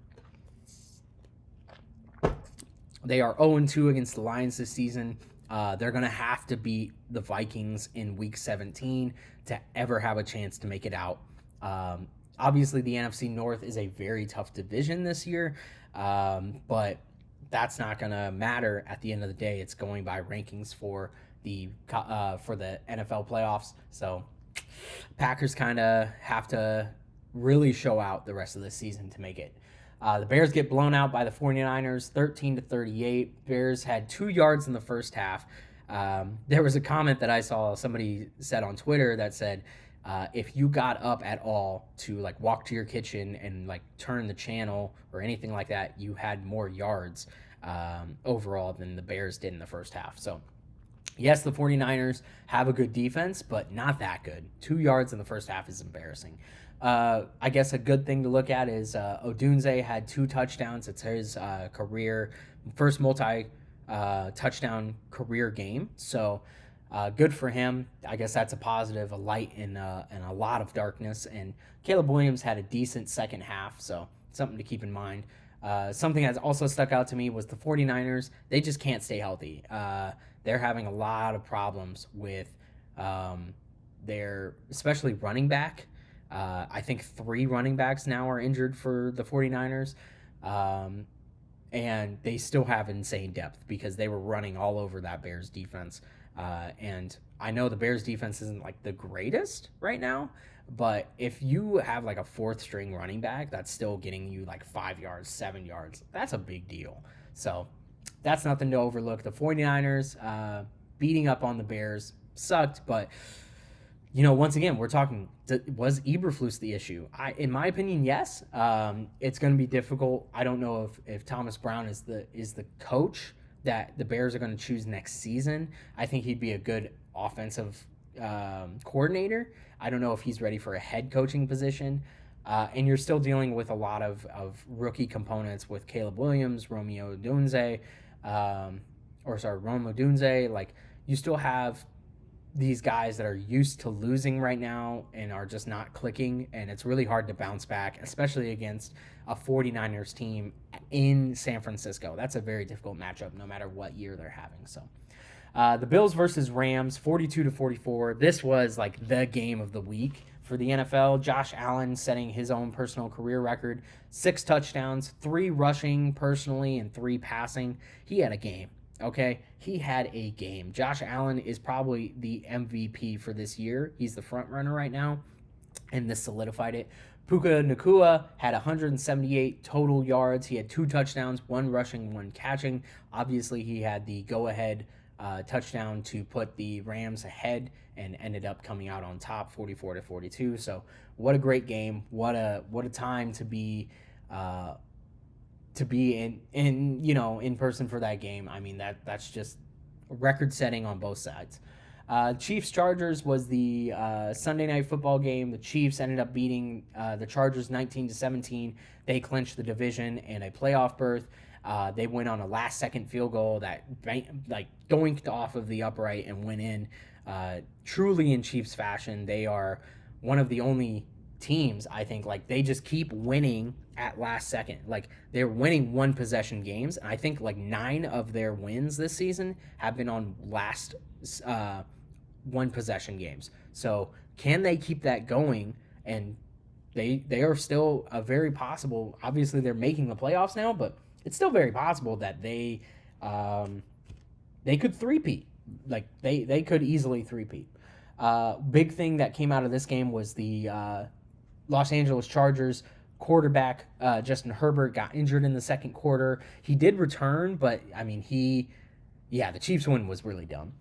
They are 0-2 against the Lions this season. They're going to have to beat the Vikings in Week 17 to ever have a chance to make it out. Obviously, the NFC North is a very tough division this year, but that's not going to matter at the end of the day. It's going by rankings for the NFL playoffs. So Packers kind of have to really show out the rest of the season to make it. The Bears get blown out by the 49ers, 13-38. Bears had 2 yards in the first half. There was a comment that I saw somebody said on Twitter that said, if you got up at all to like walk to your kitchen and like turn the channel or anything like that, you had more yards overall than the Bears did in the first half. So yes, the 49ers have a good defense, but not that good. 2 yards in the first half is embarrassing. I guess a good thing to look at is Odunze had 2 touchdowns. It's his career first multi-touchdown career game. So good for him. I guess that's a positive, a light in a lot of darkness. And Caleb Williams had a decent second half, so something to keep in mind. Something that's also stuck out to me was the 49ers. They just can't stay healthy. They're having a lot of problems with their, especially running back. I think 3 running backs now are injured for the 49ers. And they still have insane depth because they were running all over that Bears defense. And I know the Bears defense isn't like the greatest right now, but if you have like a 4th string running back that's still getting you like 5 yards, 7 yards, that's a big deal. So that's nothing to overlook. The 49ers beating up on the Bears sucked, but once again, we're talking, was Eberflus the issue? In my opinion, yes. It's going to be difficult. I don't know if Thomas Brown is the coach that the Bears are going to choose next season. I think he'd be a good offensive coordinator. I don't know if he's ready for a head coaching position. And you're still dealing with a lot of rookie components with Caleb Williams, Romeo Dunze, Rome Odunze. Like, you still have these guys that are used to losing right now and are just not clicking, and it's really hard to bounce back, especially against a 49ers team in San Francisco. That's a very difficult matchup no matter what year they're having. So the Bills versus Rams, 42-44. This was like the game of the week for the NFL. Josh Allen setting his own personal career record, 6 touchdowns, 3 rushing personally and 3 passing. He had a game. Okay, he had a game. Josh Allen is probably the MVP for this year. He's the front runner right now, and this solidified it. Puka Nacua had 178 total yards. He had 2 touchdowns, 1 rushing, 1 catching. Obviously, he had the go-ahead touchdown to put the Rams ahead and ended up coming out on top, 44-42. So, what a great game! What a time to be in person for that game. I mean, that's just record setting on both sides. Chiefs Chargers was the Sunday night football game. The Chiefs ended up beating the Chargers 19-17. They clinched the division and a playoff berth. They went on a last second field goal that doinked off of the upright and went in. Truly in Chiefs fashion, they are one of the only teams, I think, like, they just keep winning at last second. Like, they're winning 1 possession games, and I think like 9 of their wins this season have been on last 1 possession games. So can they keep that going? And they are still a very possible, obviously they're making the playoffs now, but it's still very possible that they could three-peat. Like, they could easily three-peat. Big thing that came out of this game was the Los Angeles Chargers quarterback Justin Herbert got injured in the second quarter. He did return, but I mean, the Chiefs win was really dumb.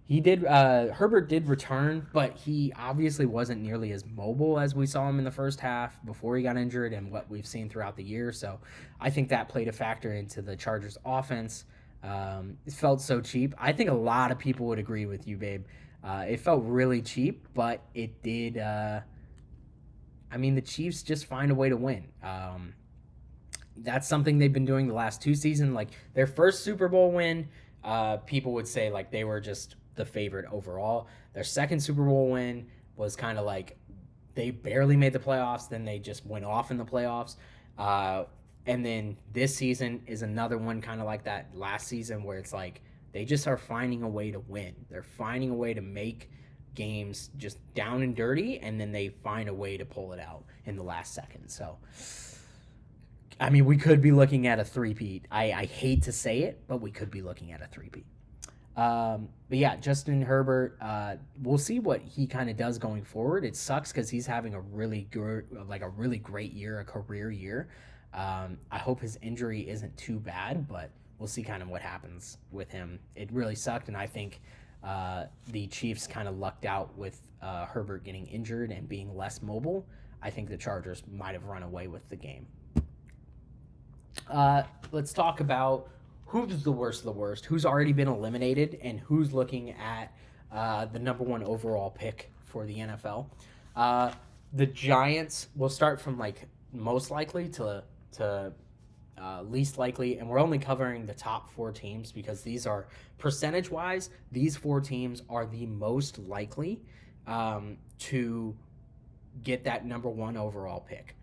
Herbert did return, but he obviously wasn't nearly as mobile as we saw him in the first half before he got injured and what we've seen throughout the year. So I think that played a factor into the Chargers offense. It felt so cheap. I think a lot of people would agree with you, babe. It felt really cheap, but it did. The Chiefs just find a way to win. That's something they've been doing the last 2 seasons. Like, their first Super Bowl win, people would say like they were just the favorite overall. Their second Super Bowl win was kind of like they barely made the playoffs, then they just went off in the playoffs. And then this season is another one kind of like that last season where it's like they just are finding a way to win. They're finding a way to make games just down and dirty, and then they find a way to pull it out in the last second. So, I mean, we could be looking at a three-peat. I hate to say it, but we could be looking at a three-peat. But yeah, Justin Herbert, we'll see what he kind of does going forward. It sucks because he's having a really great year, a career year. I hope his injury isn't too bad, but we'll see kind of what happens with him. It really sucked, and I think the Chiefs kind of lucked out with Herbert getting injured and being less mobile. I think the Chargers might have run away with the game. Let's talk about who's the worst of the worst, who's already been eliminated, and who's looking at the number 1 overall pick for the NFL. The Giants, will start from like most likely to least likely, and we're only covering the top 4 teams because these are percentage-wise, these 4 teams are the most likely to get that number 1 overall pick.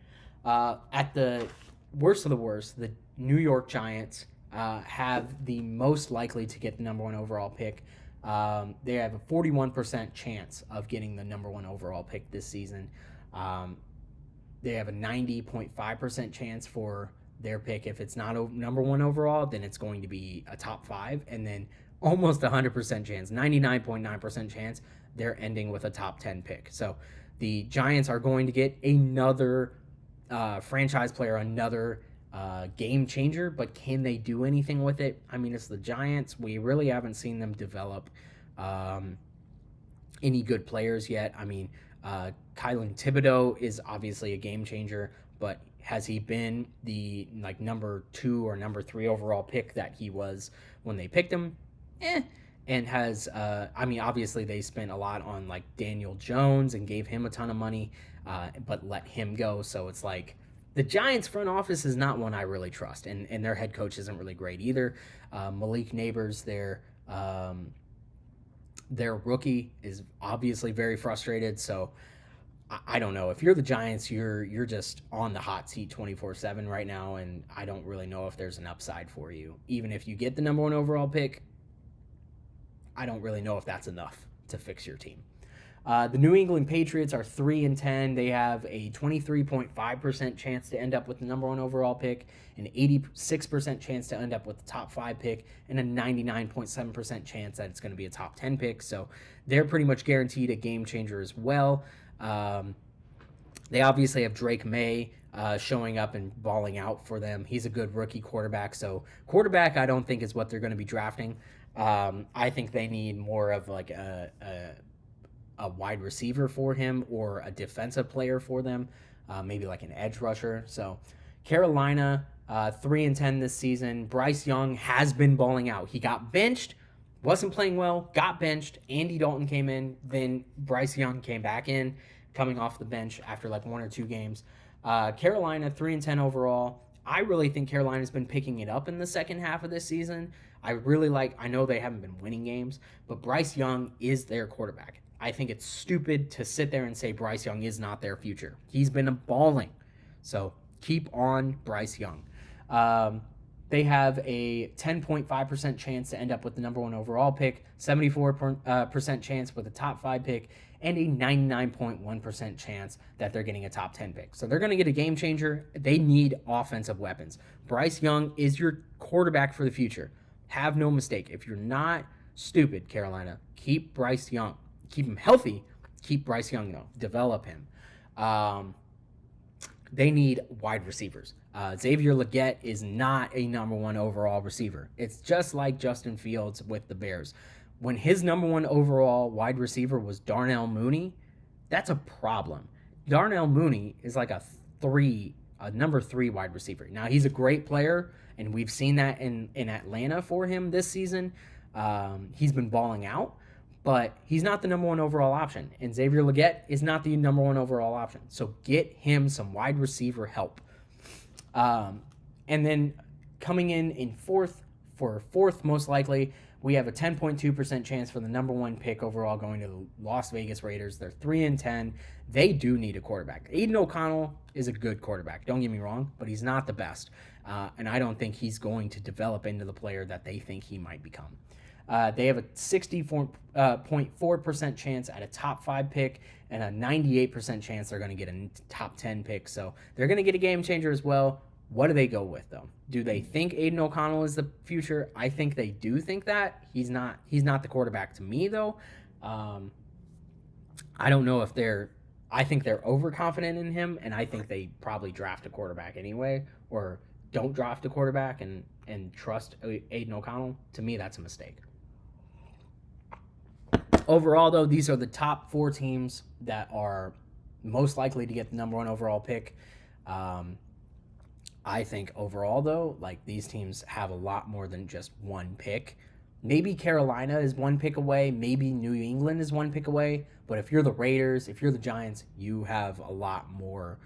At the worst of the worst, the New York Giants have the most likely to get the number 1 overall pick. They have a 41% chance of getting the number 1 overall pick this season. They have a 90.5% chance for their pick. If it's not number 1 overall, then it's going to be a top 5, and then almost 100% chance, 99.9% chance, they're ending with a top 10 pick. So the Giants are going to get another franchise player, another game changer, but can they do anything with it? I mean, it's the Giants. We really haven't seen them develop any good players yet. I mean, Kylan Thibodeau is obviously a game changer, but has he been the like number 2 or number 3 overall pick that he was when they picked him? Eh. And has I mean, obviously they spent a lot on like Daniel Jones and gave him a ton of money, but let him go. So it's like the Giants front office is not one I really trust, and their head coach isn't really great either. Malik Neighbors, their rookie, is obviously very frustrated. So I don't know. If you're the Giants, you're just on the hot seat 24/7 right now, and I don't really know if there's an upside for you. Even if you get the number 1 overall pick, I don't really know if that's enough to fix your team. The New England Patriots are 3-10. They have a 23.5% chance to end up with the number 1 overall pick, an 86% chance to end up with the top 5 pick, and a 99.7% chance that it's going to be a top 10 pick. So they're pretty much guaranteed a game changer as well. They obviously have Drake May showing up and balling out for them. He's a good rookie quarterback. So quarterback, I don't think is what they're going to be drafting. I think they need more of like a wide receiver for him or a defensive player for them, maybe like an edge rusher. So Carolina, 3-10 this season. Bryce Young has been balling out. He got benched, wasn't playing well, got benched. Andy Dalton came in, then Bryce Young came back in, coming off the bench after like 1 or 2 games. Carolina, 3-10 overall. I really think Carolina's been picking it up in the second half of this season. I know they haven't been winning games, but Bryce Young is their quarterback. I think it's stupid to sit there and say Bryce Young is not their future. He's been balling. So keep on Bryce Young. They have a 10.5% chance to end up with the number 1 overall pick, 74% chance with a top 5 pick, and a 99.1% chance that they're getting a top 10 pick. So they're going to get a game changer. They need offensive weapons. Bryce Young is your quarterback for the future. Have no mistake. If you're not stupid, Carolina, keep Bryce Young. Keep him healthy. Keep Bryce Young, though. Develop him. They need wide receivers. Xavier Legette is not a number 1 overall receiver. It's just like Justin Fields with the Bears. When his number 1 overall wide receiver was Darnell Mooney, that's a problem. Darnell Mooney is like a number 3 wide receiver. Now, he's a great player, and we've seen that in Atlanta for him this season. He's been balling out, but he's not the number 1 overall option. And Xavier Legette is not the number 1 overall option. So get him some wide receiver help. And then coming in fourth most likely, we have a 10.2% chance for the number 1 pick overall going to the Las Vegas Raiders. They're 3-10. They do need a quarterback. Aiden O'Connell is a good quarterback. Don't get me wrong, but he's not the best. And I don't think he's going to develop into the player that they think he might become. They have a 64.4% chance at a top 5 pick and a 98% chance they're going to get a top 10 pick. So they're going to get a game changer as well. What do they go with, though? Do they think Aiden O'Connell is the future? I think they do think that. He's not the quarterback to me, though. I don't know if I think they're overconfident in him, and I think they probably draft a quarterback anyway, or don't draft a quarterback and trust Aiden O'Connell. To me, that's a mistake. Overall, though, these are the top 4 teams that are most likely to get the number 1 overall pick. I think overall, though, like these teams have a lot more than just 1 pick. Maybe Carolina is 1 pick away. Maybe New England is 1 pick away. But if you're the Raiders, if you're the Giants, you have a lot more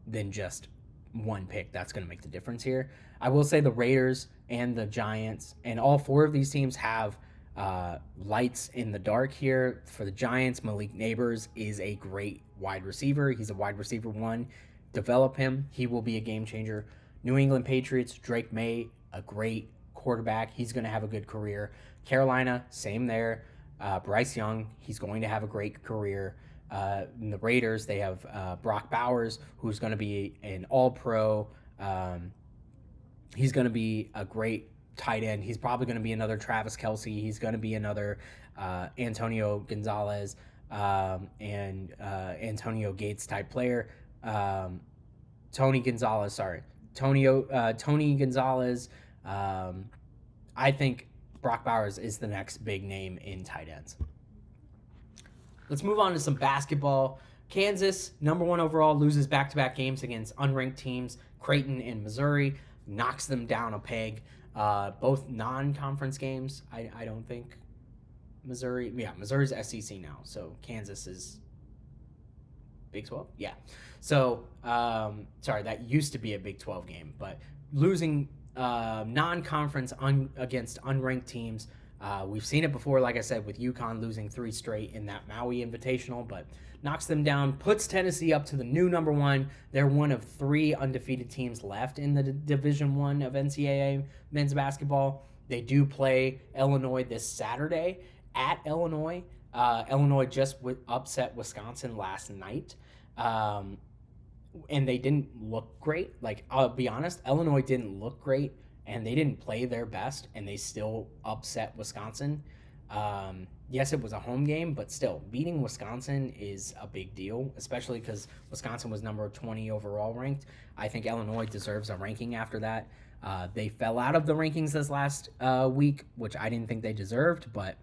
than just 1 pick. That's going to make the difference here. I will say the Raiders and the Giants and all 4 of these teams have lights in the dark here. For the Giants, Malik Neighbors is a great wide receiver. He's a wide receiver 1. Develop him. He will be a game changer. New England Patriots, Drake May, a great quarterback. He's going to have a good career. Carolina, same there. Bryce Young, he's going to have a great career. In the Raiders, they have Brock Bowers, who's going to be an all-pro. He's going to be a great tight end. He's probably going to be another Travis Kelce. He's going to be another Antonio Gonzalez and Antonio Gates type player. Tony Gonzalez. I think Brock Bowers is the next big name in tight ends. Let's move on to some basketball. Kansas, number one overall, loses back-to-back games against unranked teams, Creighton and Missouri, knocks them down a peg. Both non-conference games, I don't think. Missouri's SEC now, so Kansas is Big 12? Yeah. So, sorry, that used to be a Big 12 game, but losing non-conference against unranked teams. We've seen it before, like I said, with UConn losing 3 straight in that Maui Invitational, but knocks them down, puts Tennessee up to the new number one. They're one of 3 undefeated teams left in the Division I of NCAA men's basketball. They do play Illinois this Saturday at Illinois. Illinois just upset Wisconsin last night. And they didn't look great. Like, I'll be honest, Illinois didn't look great, and they didn't play their best, and they still upset Wisconsin. Yes, it was a home game, but still, beating Wisconsin is a big deal, especially because Wisconsin was number 20 overall ranked. I think Illinois deserves a ranking after that. They fell out of the rankings this last week, which I didn't think they deserved, but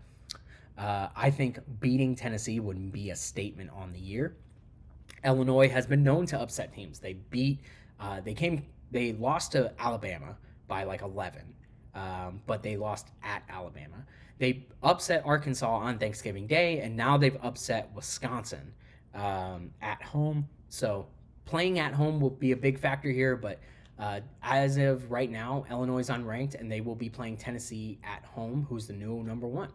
I think beating Tennessee would be a statement on the year. Illinois has been known to upset teams. They lost to Alabama by like 11, but they lost at Alabama. They upset Arkansas on Thanksgiving Day, and now they've upset Wisconsin at home. So playing at home will be a big factor here, but as of right now, Illinois is unranked, and they will be playing Tennessee at home, who's the new number one.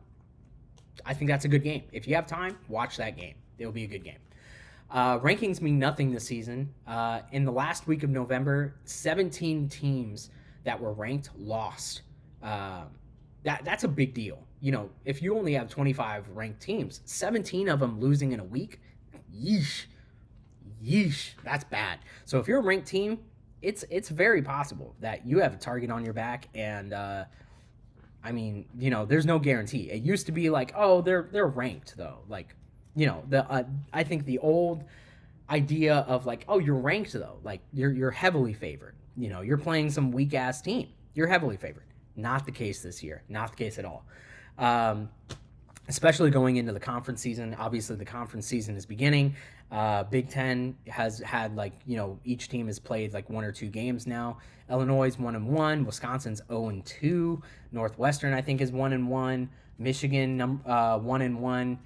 I think that's a good game. If you have time, watch that game. It'll be a good game. Rankings mean nothing this season. In the last week of November, 17 teams that were ranked lost. That's a big deal. You know, if you only have 25 ranked teams, 17 of them losing in a week, yeesh, that's bad. So if you're a ranked team, it's very possible that you have a target on your back, and I mean, you know, there's no guarantee. It used to be like, oh, they're ranked though, like. You know, I think the old idea of like, oh, you're ranked though, like you're heavily favored. You know, you're playing some weak ass team. You're heavily favored. Not the case this year. Not the case at all. Especially going into the conference season. Obviously, the conference season is beginning. Big Ten has had like, you know, each team has played like 1 or 2 games now. Illinois is 1-1. Wisconsin's 0-2. Northwestern, I think, is 1-1. Michigan 1-1.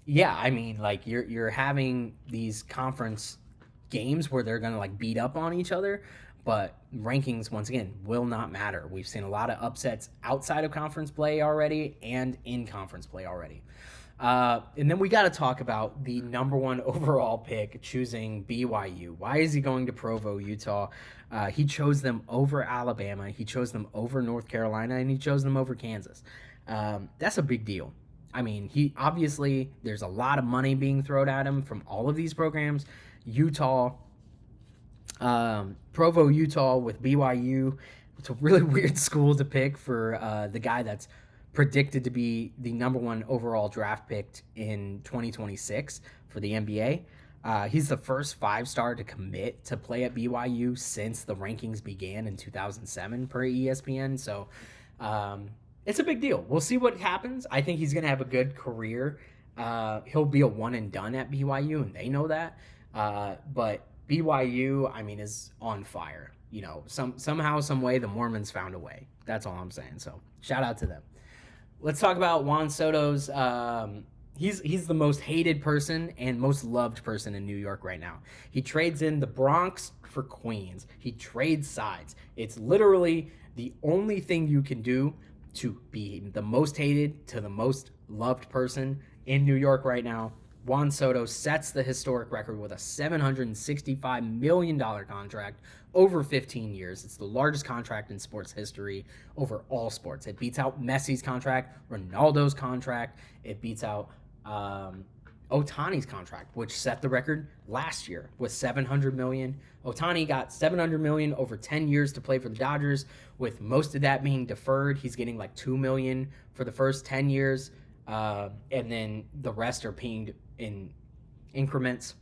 Yeah, I mean, like you're having these conference games where they're gonna like beat up on each other, but rankings once again will not matter. We've seen a lot of upsets outside of conference play already and in conference play already. And then we got to talk about the number 1 overall pick choosing BYU. Why is he going to Provo, Utah? He chose them over Alabama. He chose them over North Carolina, and he chose them over Kansas. That's a big deal. I mean, there's a lot of money being thrown at him from all of these programs. Utah, Provo, Utah with BYU. It's a really weird school to pick for the guy that's predicted to be the number 1 overall draft picked in 2026 for the NBA. He's the first 5-star to commit to play at BYU since the rankings began in 2007 per ESPN. So, it's a big deal. We'll see what happens. I think he's going to have a good career. He'll be a one and done at BYU, and they know that. But BYU, I mean, is on fire. You know, somehow, some way, the Mormons found a way. That's all I'm saying. So shout out to them. Let's talk about Juan Soto's. He's the most hated person and most loved person in New York right now. He trades in the Bronx for Queens. He trades sides. It's literally the only thing you can do to be the most hated to the most loved person in New York right now. Juan Soto sets the historic record with a $765 million contract over 15 years. It's the largest contract in sports history over all sports. It beats out Messi's contract, Ronaldo's contract. It beats out Ohtani's contract, which set the record last year with $700 million. Ohtani got $700 million over 10 years to play for the Dodgers, with most of that being deferred. He's getting like $2 million for the first 10 years, and then the rest are paying in increments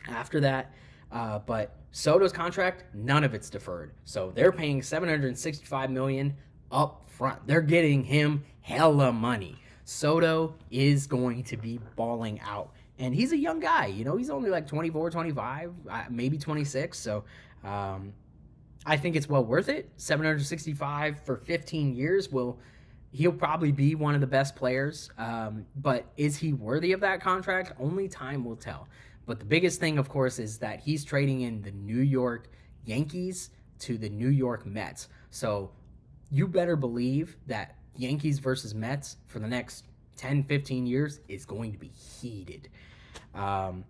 after that. But Soto's contract, none of it's deferred. So they're paying $765 million up front. They're getting him hella money. Soto is going to be balling out. And he's a young guy. He's only like 24, 25, maybe 26. So I think it's well worth it. 765 for 15 years. He'll probably be one of the best players. But is he worthy of that contract? Only time will tell. But the biggest thing, of course, is that he's trading in the New York Yankees to the New York Mets. So you better believe that Yankees versus Mets for the next 10, 15 years is going to be heated. But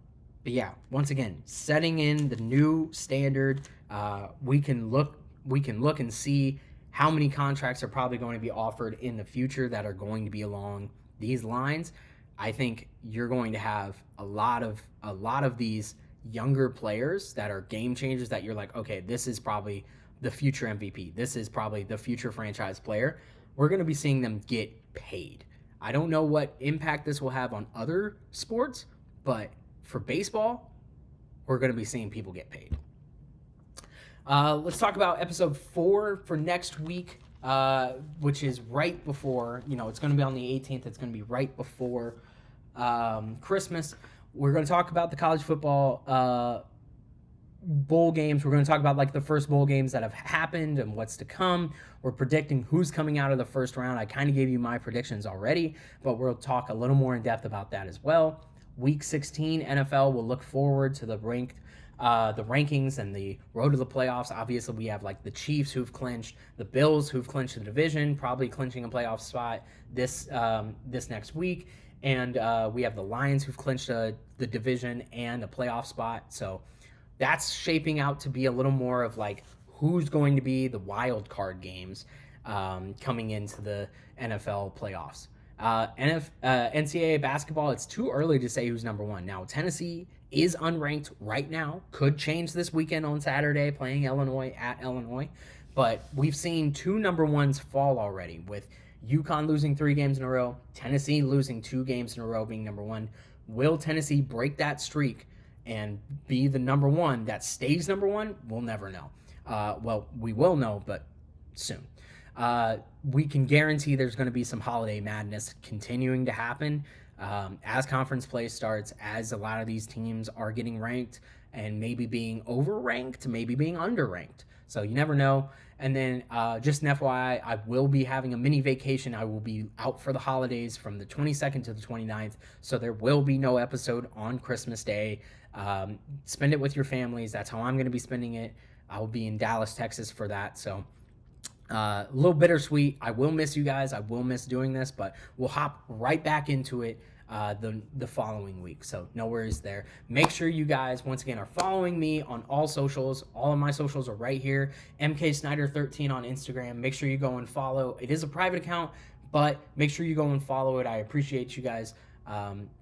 yeah, once again, setting in the new standard. We can look and see how many contracts are probably going to be offered in the future that are going to be along these lines. I think you're going to have a lot of these younger players that are game changers that you're like, okay, this is probably the future MVP. This is probably the future franchise player. We're going to be seeing them get paid. I don't know what impact this will have on other sports, but for baseball, we're going to be seeing people get paid. Let's talk about episode 4 for next week, which is right before, it's going to be on the 18th. It's going to be right before Christmas. We're going to talk about the college football bowl games. We're going to talk about like the first bowl games that have happened and what's to come. We're predicting who's coming out of the first round. I kind of gave you my predictions already, but we'll talk a little more in depth about that as well. Week 16 NFL will look forward to the rankings and the road to the playoffs. Obviously, we have like the Chiefs who've clinched, the Bills who've clinched the division, probably clinching a playoff spot this next week, and we have the Lions who've clinched the division and a playoff spot. So that's shaping out to be a little more of like who's going to be the wild card games coming into the NFL playoffs. NCAA basketball, it's too early to say who's number one. Now, Tennessee is unranked right now. Could change this weekend on Saturday, playing Illinois at Illinois. But we've seen 2 number ones fall already, with UConn losing 3 games in a row, Tennessee losing 2 games in a row being number one. Will Tennessee break that streak and be the number one that stays number one? We'll never know. Well, we will know, but soon. We can guarantee there's going to be some holiday madness continuing to happen as conference play starts, as a lot of these teams are getting ranked and maybe being overranked, maybe being underranked. So you never know. And then just an FYI, I will be having a mini vacation. I will be out for the holidays from the 22nd to the 29th. So there will be no episode on Christmas Day. Spend it with your families. That's how I'm going to be spending it. I will be in Dallas, Texas for that. So a little bittersweet. I will miss you guys. I will miss doing this, but we'll hop right back into it the following week. So no worries there. Make sure you guys, once again, are following me on all socials. All of my socials are right here. MK Snyder 13 on Instagram. Make sure you go and follow. It is a private account, but make sure you go and follow it. I appreciate you guys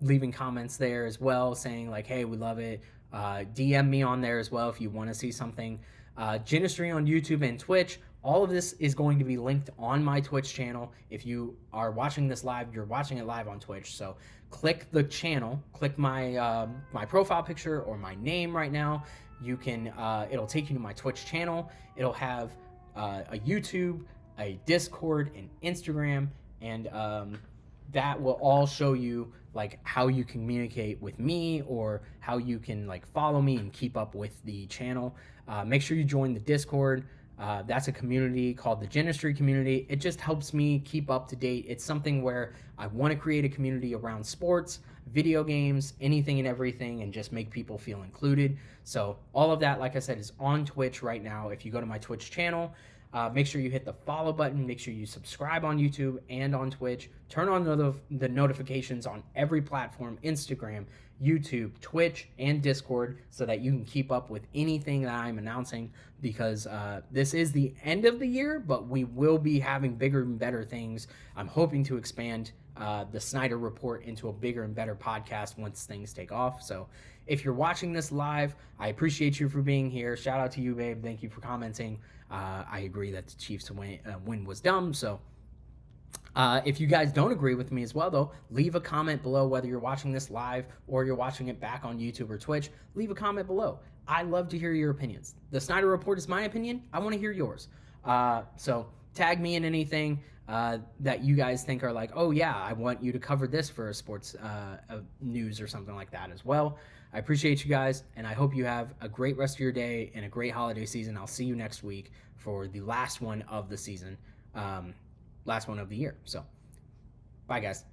leaving comments there as well, saying like, hey, we love it. DM me on there as well if you want to see something. Ginistry on YouTube and Twitch. All of this is going to be linked on my Twitch channel. If you are watching this live, you're watching it live on Twitch. So click the channel, click my my profile picture or my name right now. You can it'll take you to my Twitch channel. It'll have a YouTube, a Discord, an Instagram, and that will all show you like how you communicate with me or how you can like follow me and keep up with the channel. Make sure you join the Discord. That's a community called the Ginistry community. It just helps me keep up to date. It's something where I want to create a community around sports, video games, anything and everything, and just make people feel included. So all of that, like I said, is on Twitch right now. If you go to my Twitch channel, make sure you hit the follow button. Make sure you subscribe on YouTube and on Twitch. Turn on the notifications on every platform, Instagram, YouTube, Twitch, and Discord, so that you can keep up with anything that I'm announcing, because this is the end of the year, but we will be having bigger and better things. I'm hoping to expand the Snyder Report into a bigger and better podcast once things take off. So if you're watching this live, I appreciate you for being here. Shout out to you, babe. Thank you for commenting. I agree that the Chiefs win was dumb, so if you guys don't agree with me as well, though, leave a comment below, whether you're watching this live or you're watching it back on YouTube or Twitch. Leave a comment below. I love to hear your opinions. The Snyder Report is my opinion. I want to hear yours. So tag me in anything. that you guys think are like, oh yeah, I want you to cover this for a sports news or something like that as well. I appreciate you guys, and I hope you have a great rest of your day and a great holiday season. I'll see you next week for the last one of the season, last one of the year. So, bye, guys.